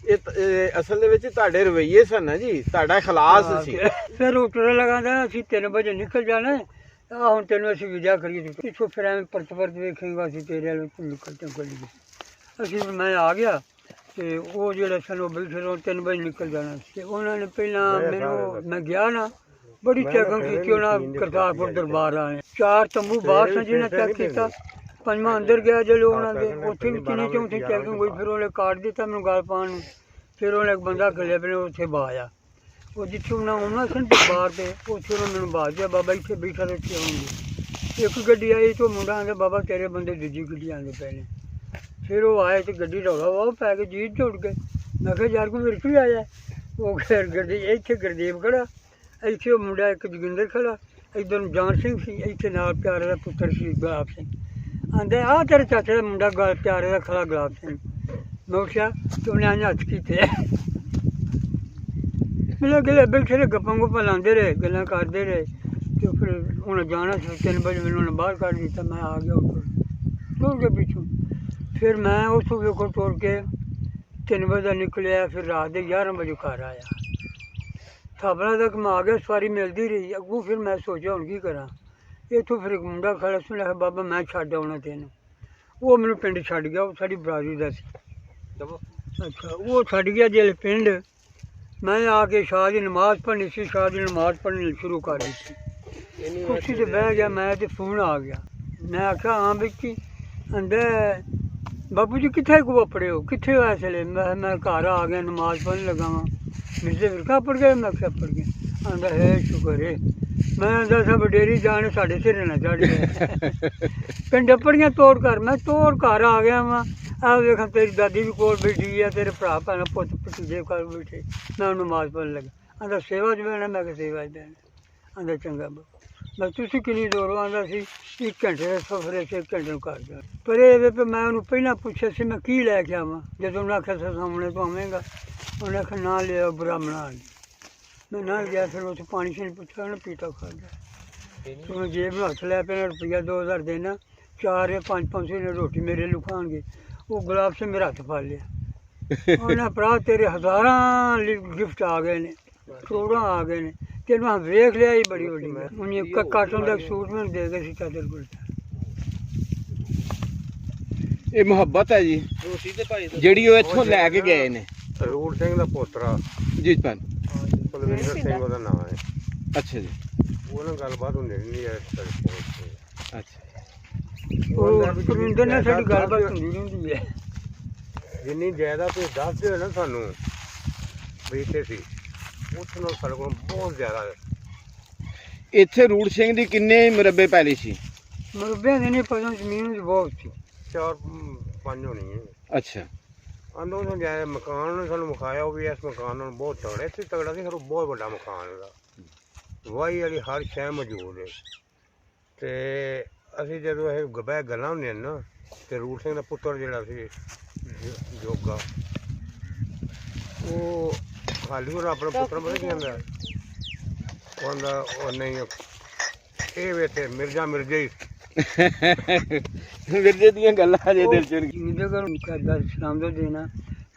ਇਹ ਅਸਲ ਦੇ ਵਿੱਚ ਤੁਹਾਡੇ ਰਵੱਈਏ ਸਨ ਨਾ ਜੀ, ਤੁਹਾਡਾ ਖਲਾਸ ਸੀ। ਫਿਰ ਉਹ ਟੁਰ ਲਗਾਉਂਦਾ ਅਸੀਂ 3 ਵਜੇ ਨਿਕਲ ਜਾਣਾ, ਆ ਹੁਣ ਤੈਨੂੰ ਅਸੀਂ ਵਿਜਾ ਕਰੀਏ, ਪਿੱਛੋਂ ਫਿਰ ਐਵੇਂ ਪਰਤ ਵੇਖੇਗਾ, ਅਸੀਂ ਤੇਰੇ ਵੱਲ ਨਿਕਲਦੇ ਗਲੀ। ਅਸੀਂ ਮੈਂ ਆ ਗਿਆ, ਤੇ ਉਹ ਜਿਹੜੇ ਸਨ ਉਹ ਬੈਠੇ ਰਹੋ, 3 ਵਜੇ ਨਿਕਲ ਜਾਣਾ। ਤੇ ਉਹਨਾਂ ਨੇ ਪਹਿਲਾਂ ਮੈਨੂੰ, ਮੈਂ ਗਿਆ ਨਾ, ਬੜੀ ਚੈਕਿੰਗ ਕੀਤੀ ਉਹਨਾਂ ਕਰਤਾਰਪੁਰ ਦਰਬਾਰ ਵਾਲੇ। 4 ਤੰਬੂ ਬਾਹਰ ਸਨ ਜਿਹਨਾਂ ਚੈੱਕ ਕੀਤਾ, 5ਵਾਂ ਅੰਦਰ ਗਿਆ ਜਦੋਂ ਉਹਨਾਂ ਦੇ, ਉੱਥੇ ਵੀ 3 ਚੌਥੀ ਚੈਕਿੰਗ ਹੋਈ। ਫਿਰ ਉਹਨੇ ਕਾਰਡ ਦਿੱਤਾ ਮੈਨੂੰ ਗੱਲ ਪਾਉਣ ਨੂੰ। ਫਿਰ ਉਹਨੇ ਇੱਕ ਬੰਦਾ ਖਲਿਆ ਪਹਿਲੇ ਉੱਥੇ ਬਾਇਆ, ਉਹ ਜਿੱਥੇ ਉਹਨਾਂ ਆਉਣਾ ਸਨ ਦਰਬਾਰ 'ਤੇ, ਉੱਥੇ ਉਹਨਾਂ ਮੈਨੂੰ ਬਾਜ ਦਿਆ, ਬਾਬਾ ਇੱਥੇ ਬੈਠਾ ਤੇ ਉੱਥੇ ਆਉਂਗੇ। ਇੱਕ ਗੱਡੀ ਆਈ ਤੋਂ ਮੁੰਡਾ ਆਂਦਾ ਬਾਬਾ ਤੇਰੇ ਬੰਦੇ ਦੂਜੀ ਗੱਡੀ ਆਉਂਦੇ ਪਏ ਨੇ। ਫਿਰ ਉਹ ਆਏ ਤੇ ਗੱਡੀ ਰੌਲਾ ਵਾਹ ਪੈ ਕੇ ਜੀਤ ਝੁੱਟ ਗਏ। ਮੈਂ ਕਿਹਾ ਯਾਰ ਕੋਈ ਮੇਰੇ ਕੋਲ ਆਇਆ। ਉਹ ਫਿਰ ਗੱਡੀ ਇੱਥੇ ਗੁਰਦੇਵ ਖੜਾ, ਇੱਥੇ ਉਹ ਮੁੰਡਾ ਇੱਕ ਜੋਗਿੰਦਰ ਖੜਾ, ਇੱਧਰ ਨੂੰ ਜਾਨ ਸਿੰਘ ਸੀ, ਇੱਥੇ ਨਾਲ ਪਿਆਰੇ ਦਾ ਪੁੱਤਰ ਸੀ ਗੁਲਾਬ ਸਿੰਘ। ਆਂਦੇ ਆਹ ਤੇਰੇ ਚਾਚੇ ਦਾ ਮੁੰਡਾ ਪਿਆਰੇ ਦਾ ਖੜਾ ਗੁਲਾਬ ਸਿੰਘ। ਮੈਂ ਉੱਠਿਆ ਤੇ ਉਹਨੇ ਆਂਦੇ ਹੱਥ ਕੀਤੇ, ਮਿਲੇ ਗਲੇ ਬੈਠੇ ਰਹੇ, ਗੱਪਾਂ ਗੁੱਪਾਂ ਲਾਉਂਦੇ ਰਹੇ, ਗੱਲਾਂ ਕਰਦੇ ਰਹੇ। ਤੇ ਫਿਰ ਉਹਨੇ ਜਾਣਾ ਸੀ, 3 ਵਜੇ ਮੈਨੂੰ ਉਹਨੇ ਬਾਹਰ ਕੱਢ ਦਿੱਤਾ। ਮੈਂ ਆ ਗਿਆ ਉੱਥੋਂ ਤੁਰ ਕੇ ਪਿੱਛੋਂ। ਫਿਰ ਮੈਂ ਉੱਥੋਂ ਵੇਖੋ ਤੁਰ ਕੇ 3 ਵਜੇ ਦਾ ਨਿਕਲਿਆ, ਫਿਰ ਰਾਤ ਦੇ 11 ਵਜੇ ਘਰ ਆਇਆ। ਥਾਪੜਾ ਤੱਕ ਮੈਂ ਆ ਗਿਆ, ਸਵਾਰੀ ਮਿਲਦੀ ਰਹੀ। ਅੱਗੋਂ ਫਿਰ ਮੈਂ ਸੋਚਿਆ ਹੁਣ ਕੀ ਕਰਾਂ। ਇੱਥੋਂ ਫਿਰ ਇੱਕ ਮੁੰਡਾ ਖੜਾ ਸੁਣਿਆ, ਬਾਬਾ ਮੈਂ ਛੱਡ ਆਉਣਾ ਤੈਨੂੰ। ਉਹ ਮੈਨੂੰ ਪਿੰਡ ਛੱਡ ਗਿਆ, ਉਹ ਸਾਡੀ ਬਰਾਦਰੀ ਦਾ ਸੀ। ਅੱਛਾ, ਉਹ ਛੱਡ ਗਿਆ ਜਿਹੜੇ ਪਿੰਡ। ਮੈਂ ਆ ਕੇ ਸ਼ਾਹ ਦੀ ਨਮਾਜ਼ ਪੜ੍ਹਨੀ ਸੀ, ਸ਼ਾਹ ਦੀ ਨਮਾਜ਼ ਪੜ੍ਹਨੀ ਸ਼ੁਰੂ ਕਰ ਦਿੱਤੀ। ਕੁਰਸੀ 'ਤੇ ਬਹਿ ਗਿਆ ਮੈਂ, ਤੇ ਫੋਨ ਆ ਗਿਆ। ਮੈਂ ਆਖਿਆ ਹਾਂ ਵਿੱਕੀ। ਅੰਦਰ ਬਾਪੂ ਜੀ ਕਿੱਥੇ ਪੜ੍ਹੇ ਹੋ, ਕਿੱਥੇ ਹੋ ਇਸ ਵੇਲੇ? ਮੈਂ ਘਰ ਆ ਗਿਆ, ਨਮਾਜ਼ ਪੜ੍ਹਨ ਲੱਗਾ ਵਾਂ। ਮਿਰਜ਼ੇ ਵਿਰਕਾ ਪੜ੍ਹ ਗਏ? ਮੈਂ ਕਿਹਾ ਪੜ੍ਹ ਗਿਆ। ਆਂਦਾ ਹੈ ਸ਼ੁਕਰ ਹੈ। ਮੈਂ ਆਂਦਾ ਸਭ ਵਡੇਰੀ ਜਾਣ ਸਾਡੇ ਸਿਰ ਨਾ ਚੜ੍ਹ ਗਿਆ। ਪਿੰਡ ਪੜੀਆਂ ਤੋੜ ਘਰ, ਮੈਂ ਤੋੜ ਘਰ ਆ ਗਿਆ ਵਾਂ। ਆਹ ਵੇਖਾਂ ਤੇਰੀ ਦਾਦੀ ਵੀ ਕੋਲ ਬੈਠੀ ਆ, ਤੇਰੇ ਭਰਾ ਭੈਣ ਪੁੱਤ ਭਤੀਜੇ ਕੋਲ ਬੈਠੇ। ਮੈਂ ਉਹਨੂੰ ਨਮਾਜ਼ ਪੜ੍ਹਨ ਲੱਗਾ। ਆਂਦਾ ਸੇਵਾ 'ਚ ਬਹਿਣਾ? ਮੈਂ ਕਿਹਾ ਸੇਵਾ 'ਚ ਬਹਿਣਾ। ਆਂਦਾ ਚੰਗਾ ਬਾਬਾ। ਮੈਂ ਤੁਸੀਂ ਕਿੰਨੀ ਦੂਰੋਂ ਆਉਂਦਾ ਸੀ 1 ਘੰਟੇ ਦਾ ਸਫ਼ਰ 'ਚ 1 ਘੰਟੇ ਨੂੰ ਕਰ ਜਾ ਪਰ ਇਹ ਵੇ ਮੈਂ ਉਹਨੂੰ ਪਹਿਲਾਂ ਪੁੱਛਿਆ ਸੀ ਮੈਂ ਕੀ ਲੈ ਕੇ ਆਵਾਂ ਜਦੋਂ ਉਹਨੇ ਆਖਿਆ ਸਾਹਮਣੇ ਤੋਂ ਆਵੇਂਗਾ ਉਹਨੇ ਆਖਿਆ ਨਾ ਲਿਆ ਬ੍ਰਾਹਮਣਾ ਮੈਂ ਨਾ ਗਿਆ ਫਿਰ ਉੱਥੇ ਪਾਣੀ ਸ਼ਾਣੀ ਪੁੱਛਿਆ ਉਹਨੇ ਪੀਤਾ ਖਾਦਾ ਉਹਨੇ ਜੇਬ ਨੂੰ ਹੱਥ ਲੈ ਪਿਆ ਰੁਪਈਆ 2000 ਦੇਣਾ 4 ਜਾਂ 500 ਨੇ ਰੋਟੀ ਮੇਰੇ ਲਈ ਖਾਣਗੇ ਉਹ ਗੁਲਾਬ ਸਿੰਘ ਮੇਰਾ ਹੱਥ ਫੜ ਲਿਆ ਉਹਨਾਂ ਭਰਾ ਤੇਰੇ ਹਜ਼ਾਰਾਂ ਗਿਫਟ ਆ ਗਏ ਨੇ ਕਰੋੜਾਂ ਆ ਗਏ ਨੇ ਤੈਨੂੰ ਆ ਵੇਖ ਲਿਆ ਹੀ ਬੜੀ ਵੱਡੀ ਗੱਲ ਉਹਨੇ ਇੱਕ ਕਾਟਨ ਦਾ ਸੂਟ ਮੈਨੂੰ ਦੇ ਗਏ ਸੀ ਚਾਦਰ ਕੋਲ ਇਹ ਮੁਹੱਬਤ ਹੈ ਜੀ ਜਿਹੜੀ ਉਹ ਇੱਥੋਂ ਲੈ ਕੇ ਗਏ ਨੇ ਰੂੜ ਸਿੰਘ ਦਾ ਪੋਤਰਾ ਜੀ ਭੈਣ ਕੁਲਵਿੰਦਰ ਸਿੰਘ ਉਹਦਾ ਨਾਮ ਹੈ ਅੱਛਾ ਜੀ ਉਹ ਨਾਲ ਗੱਲਬਾਤ ਹੁੰਦੀ ਨਹੀਂ ਹੈ ਅੱਛਾ ਉਹ ਪਰਵਿੰਦਰ ਨਾਲ ਸਾਡੀ ਗੱਲਬਾਤ ਹੁੰਦੀ ਰਹਿੰਦੀ ਹੈ ਜਿੰਨੀ ਜ਼ਿਆਦਾ ਤੁਸੀਂ ਦੱਸਦੇ ਹੋ ਨਾ ਸਾਨੂੰ ਵੀ ਇੱਥੇ ਸੀ ਉੱਥੇ ਨਾਲ ਸਾਡੇ ਕੋਲ ਬਹੁਤ ਜ਼ਿਆਦਾ ਹੈ ਇੱਥੇ ਰੂੜ ਸਿੰਘ ਦੀ ਕਿੰਨੇ ਮੁਰੱਬੇ ਪੈਲੀ ਸੀ ਮੁਰੱਬਿਆਂ ਦੇ ਨਹੀਂ ਪਤਾ ਜ਼ਮੀਨ ਦੀ ਬਹੁਤ ਸੀ 4-5 ਹੋਣੀ ਹੈ ਅੱਛਾ ਆਂਦੋ ਨੇ ਜਾਇ ਮਕਾਨ ਨੇ ਸਾਨੂੰ ਵਿਖਾਇਆ ਉਹ ਵੀ ਇਸ ਮਕਾਨ ਨਾਲ ਬਹੁਤ ਤਗੜਾ ਇੱਥੇ ਤਗੜਾ ਸੀ ਫਿਰ ਬਹੁਤ ਵੱਡਾ ਮਕਾਨ ਉਹਦਾ ਵਾਹੀ ਵਾਲੀ ਹਰ ਸ਼ੈ ਮੌਜੂਦ ਹੈ ਤੇ ਅਸੀਂ ਜਦੋਂ ਇਹ ਬਹਿ ਗੱਲਾਂ ਹੁੰਦੀਆਂ ਨੇ ਨਾ ਤੇ ਰੂੜ ਸਿੰਘ ਦਾ ਪੁੱਤਰ ਜਿਹੜਾ ਸੀ ਜੋਗਾ ਉਹ ਹਾਲੀ ਉਹ ਆਪਣੇ ਪੁੱਤਰ ਬਾਰੇ ਕੀ ਕਹਿੰਦਾ ਉਹਦਾ ਉਹ ਨਹੀਂ ਇਹ ਵੇ ਤੇ ਮਿਰਜ਼ਾ ਹੀ ਵਿਰਜੇ ਦੀਆਂ ਗੱਲਾਂ ਜੇ ਦਿਲ ਚ ਜਿਹਦੇ ਘਰ ਕਰਦਾ ਸਲਾਮ ਦਾ ਦੇਣਾ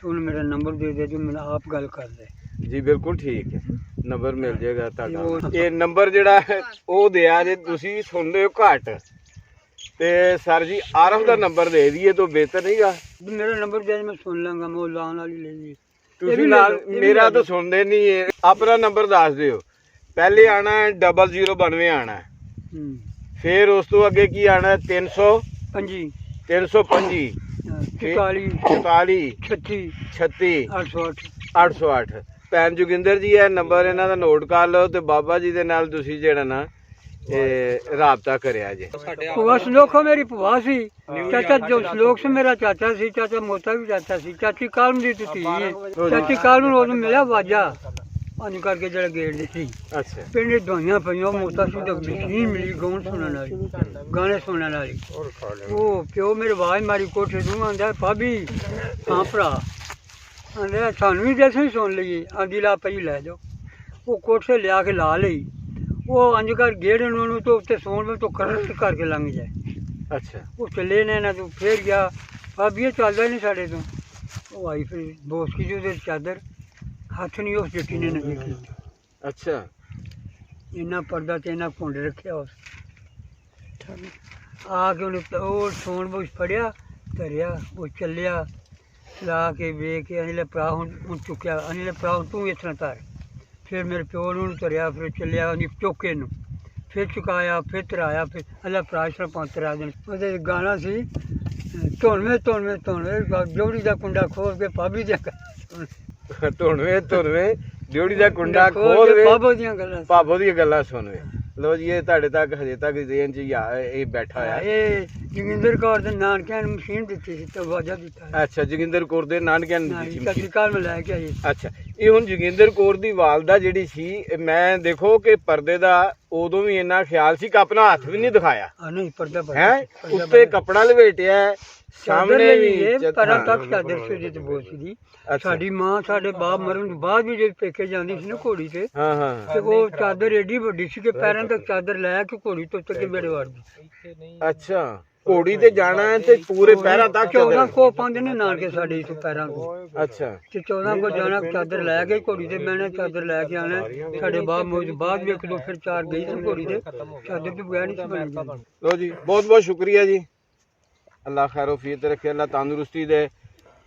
ਤੂੰ ਮੇਰਾ ਨੰਬਰ ਦੇ ਦੇ ਜੋ ਮੈਨੂੰ ਆਪ ਗੱਲ ਕਰ ਲੈ ਜੀ ਬਿਲਕੁਲ ਠੀਕ ਹੈ ਨੰਬਰ ਮਿਲ ਜਾਏਗਾ ਤੁਹਾਡਾ ਇਹ ਨੰਬਰ ਜਿਹੜਾ ਹੈ ਉਹ ਦਿਆ ਜੇ ਤੁਸੀਂ ਸੁਣਦੇ ਹੋ ਘੱਟ ਤੇ ਸਰ ਜੀ ਆਰਫ ਦਾ ਨੰਬਰ ਦੇ ਦਈਏ ਤਾਂ ਬਿਹਤਰ ਨਹੀਂਗਾ ਮੇਰਾ ਨੰबर दे मैं सुन लूंगा मैं लाने वाली ले ली ਤੁਸੀਂ ਨਾਲ ਮੇਰਾ ਤਾਂ ਸੁਣਦੇ ਨਹੀਂ ਹੈ ਆਪਣਾ ਨੰਬਰ ਦੱਸ ਦਿਓ ਪਹਿਲੇ ਆਣਾ ਹੈ 0092 ਆਣਾ ਹੈ ਫਿਰ ਉਸ ਤੋਂ ਅੱਗੇ ਕੀ ਆਣਾ ਹੈ 305 305 44 36 36 808 808 ਭੈਣ ਜੋਗਿੰਦਰ ਜੀ ਇਹ ਨੰਬਰ ਇਹਨਾਂ ਦਾ ਨੋਟ ਕਰ ਲਓ ਤੇ ਬਾਬਾ ਜੀ ਦੇ ਨਾਲ ਤੁਸੀਂ ਜਿਹੜਾ ਨਾ ਰਾਬਤਾ ਕਰਿਆ ਜੇ ਭੂਆ ਸਲੋਖੋ ਮੇਰੀ ਭੂਆ ਸੀ ਚਾਚਾ ਜੋ ਸਲੋਖ ਸੀ ਮੇਰਾ ਚਾਚਾ ਸੀ ਚਾਚਾ ਮੋਤਾ ਵੀ ਚਾਚਾ ਸੀ ਚਾਚੀ ਕਾਲਮ ਦੀ ਧੀ ਹੈ ਚਾਚੀ ਕਾਲਮ ਨੂੰ ਉਹਨੂੰ ਮਿਲਿਆ ਵਾਜਾ ਅੰਜ ਕਰਕੇ ਜਿਹੜਾ ਗੇੜ ਦੀ ਸੀ ਅੱਛਾ ਪਿੰਡ ਦਵਾਈਆਂ ਪਈਆਂ ਮੋਤਾ ਸੀ ਤਾਂ ਨਹੀਂ ਮਿਲੀ ਗਾਉਣ ਸੁਣਨ ਵਾਲੀ ਗਾਣੇ ਸੁਣਨ ਵਾਲੀ ਉਹ ਪਿਓ ਮੇਰੇ ਆਵਾਜ਼ ਮਾਰੀ ਕੋਠੇ ਨੂੰ ਆਂਦਾ ਭਾਬੀ ਹਾਂ ਭਰਾ ਆਂਦਾ ਸਾਨੂੰ ਵੀ ਜੈਸੇ ਸੁਣ ਲਈਏ ਆਂਦੀ ਲਾ ਪਈ ਲੈ ਜਾਓ ਉਹ ਕੋਠੇ ਲਿਆ ਕੇ ਲਾ ਲਈ ਉਹ ਅੰਜ ਕਰ ਗੇੜਨ ਨੂੰ ਤੋਂ ਉੱਤੇ ਸੌਣ ਵਿੱਚ ਤੋਂ ਕਰਸ ਕਰਕੇ ਲੰਘ ਜਾਏ ਅੱਛਾ ਉਹ ਚੱਲੇ ਨੇ ਨਾ ਤੂੰ ਫੇਰ ਗਿਆ ਭਾਬੀ ਇਹ ਚੱਲਦਾ ਨਹੀਂ ਸਾਡੇ ਤੋਂ ਉਹ ਆਈ ਫਿਰ ਬੋਸਕੀ ਜੀ ਉਹਦੇ ਚਾਦਰ ਹੱਥ ਨਹੀਂ ਉਸ ਜੱਟੀ ਨੇ ਨਹੀਂ ਦੇਖੀ ਅੱਛਾ ਇੰਨਾ ਪਰਦਾ ਤੇ ਇੰਨਾ ਘੁੰਡ ਰੱਖਿਆ ਉਸ ਆ ਕੇ ਉਹਨੇ ਉਹ ਸੌਣ ਵਿੱਚ ਫੜਿਆ ਧਰਿਆ ਉਹ ਚੱਲਿਆ ਲਾ ਕੇ ਵੇਖ ਕੇ ਅਨਿਲ ਭਰਾ ਹੁਣ ਚੁੱਕਿਆ ਅਨਿਲ ਭਰਾ ਹੁਣ ਤੂੰ ਇਸ ਤਰ੍ਹਾਂ ਧਰ ਫਿਰ ਮੇਰੇ ਪਿਓ ਨੂੰ ਧਰਿਆ ਫਿਰ ਚੱਲਿਆ ਉਹਨੇ ਚੌਕੇ ਨੂੰ ਫਿਰ ਚੁਕਾਇਆ ਫਿਰ ਧਰਾਇਆ ਫਿਰ ਅੱਲਾ ਪ੍ਰਾਸ਼ਰ ਪੰਤਰਾ ਦਿਨ ਉਹਦੇ ਗਾਣਾ ਸੀ ਧੁਣਵੇਂ ਡਿਉੜੀ ਦਾ ਕੁੰਡਾ ਖੋਲ ਕੇ ਭਾਬੀ ਦੇ ਧੁਣਵੇਂ ਡਿਉੜੀ ਦਾ ਕੁੰਡਾ ਖੋਲ ਵੇ ਭਾਬੋ ਦੀਆਂ ਗੱਲਾਂ ਸੁਣਵੇ ਲੋ ਜੀ ਇਹ ਤੁਹਾਡੇ ਤੱਕ ਹਜੇ ਤੱਕ ਰੇਂਜ ਇਹ ਬੈਠਾ ਹੋਇਆ ਇਹ ਜੋਗਿੰਦਰ ਕੌਰ ਦੇ ਨਾਨਕਿਆਂ ਨੂੰ ਮਸ਼ੀਨ ਦਿੱਤੀ ਸੀ ਤੇ ਵਾਜਾ ਦਿੱਤਾ ਅੱਛਾ ਜੋਗਿੰਦਰ ਕੌਰ ਦੇ ਨਾਨਕਿਆਂ ਨੇ ਦਿੱਤੀ ਸੀ ਮਸ਼ੀਨ ਕਾਲ ਮੈਂ ਲੈ ਕੇ ਆਈ ਅੱਛਾ ਇਹ ਹੁਣ ਜੋਗਿੰਦਰ ਕੌਰ ਦੀ ਵਾਲਦਾ ਜਿਹੜੀ ਸੀ ਮੈਂ ਦੇਖੋ ਕਿ ਪਰਦੇ ਦਾ ਉਦੋਂ ਵੀ ਇੰਨਾ ਖਿਆਲ ਸੀ ਕਿ ਆਪਣਾ ਹੱਥ ਵੀ ਨਹੀਂ ਦਿਖਾਇਆ ਨਹੀਂ ਪਰਦਾ ਹੈ ਉੱਤੇ ਕੱਪੜਾ ਲਪੇਟਿਆ ਸਾਹਮਣੇ ਵੀ ਪਰਾਂ ਤੱਕ ਚਾਦਰ ਸੀ ਜਿੱਤ ਬੋਸੀ ਦੀ ਸਾਡੀ ਮਾਂ ਸਾਡੇ ਬਾਪ ਮਰਨ ਤੋਂ ਬਾਅਦ ਵੀ ਜੇ ਪੇਕੇ ਜਾਂਦੀ ਸੀ ਨਾ ਘੋੜੀ ਤੇ ਤੇ ਉਹ ਚਾਦਰ ਏਡੀ ਵੱਡੀ ਸੀ ਕਿ ਪੈਰਾਂ ਤੱਕ ਚਾਦਰ ਲੈ ਕੇ ਘੋੜੀ ਤੋਂ ਉੱਤੇ ਮੇਰੇ ਵੜਦੀ ਅੱਛਾ ਘੋੜੀ ਤੇ ਜਾਣਾ ਹੈ ਤੇ ਪੂਰੇ ਪੈਰਾਂ ਤੱਕ 14 ਕੋ ਪਾਉਂਦੇ ਨੇ ਨਾਨਕੇ ਸਾਡੇ ਇਸ ਪੈਰਾਂ ਤੋਂ ਅੱਛਾ ਤੇ 14 ਕੋ ਜਾਣਾ ਚਾਦਰ ਲੈ ਕੇ ਘੋੜੀ ਤੇ ਮੈਨੇ ਚਾਦਰ ਲੈ ਕੇ ਆਣਾ ਸਾਡੇ ਬਾਪ ਮੌਜ ਬਾਅਦ ਵੀ 1-2 ਫਿਰ 4 ਗਈ ਸੀ ਘੋੜੀ ਤੇ ਚਾਦਰ ਤੋਂ ਬਗੈਰ ਨਹੀਂ ਬਣਦੀ ਲੋ ਜੀ ਬਹੁਤ ਬਹੁਤ ਸ਼ੁਕਰੀਆ ਜੀ ਅੱਲਾਹ ਖੈਰ ਵਫੀਅਤ ਰੱਖੇ ਅੱਲਾਹ ਤੰਦਰੁਸਤੀ ਦੇ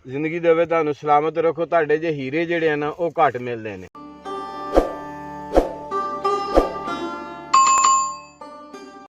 ਜ਼ਿੰਦਗੀ ਦੇਵੇ ਤੁਹਾਨੂੰ ਸਲਾਮਤ ਰੱਖੋ ਤੁਹਾਡੇ ਜੇ ਹੀਰੇ ਜਿਹੜੇ ਆ ਨਾ ਉਹ ਘੱਟ ਮਿਲਦੇ ਨੇ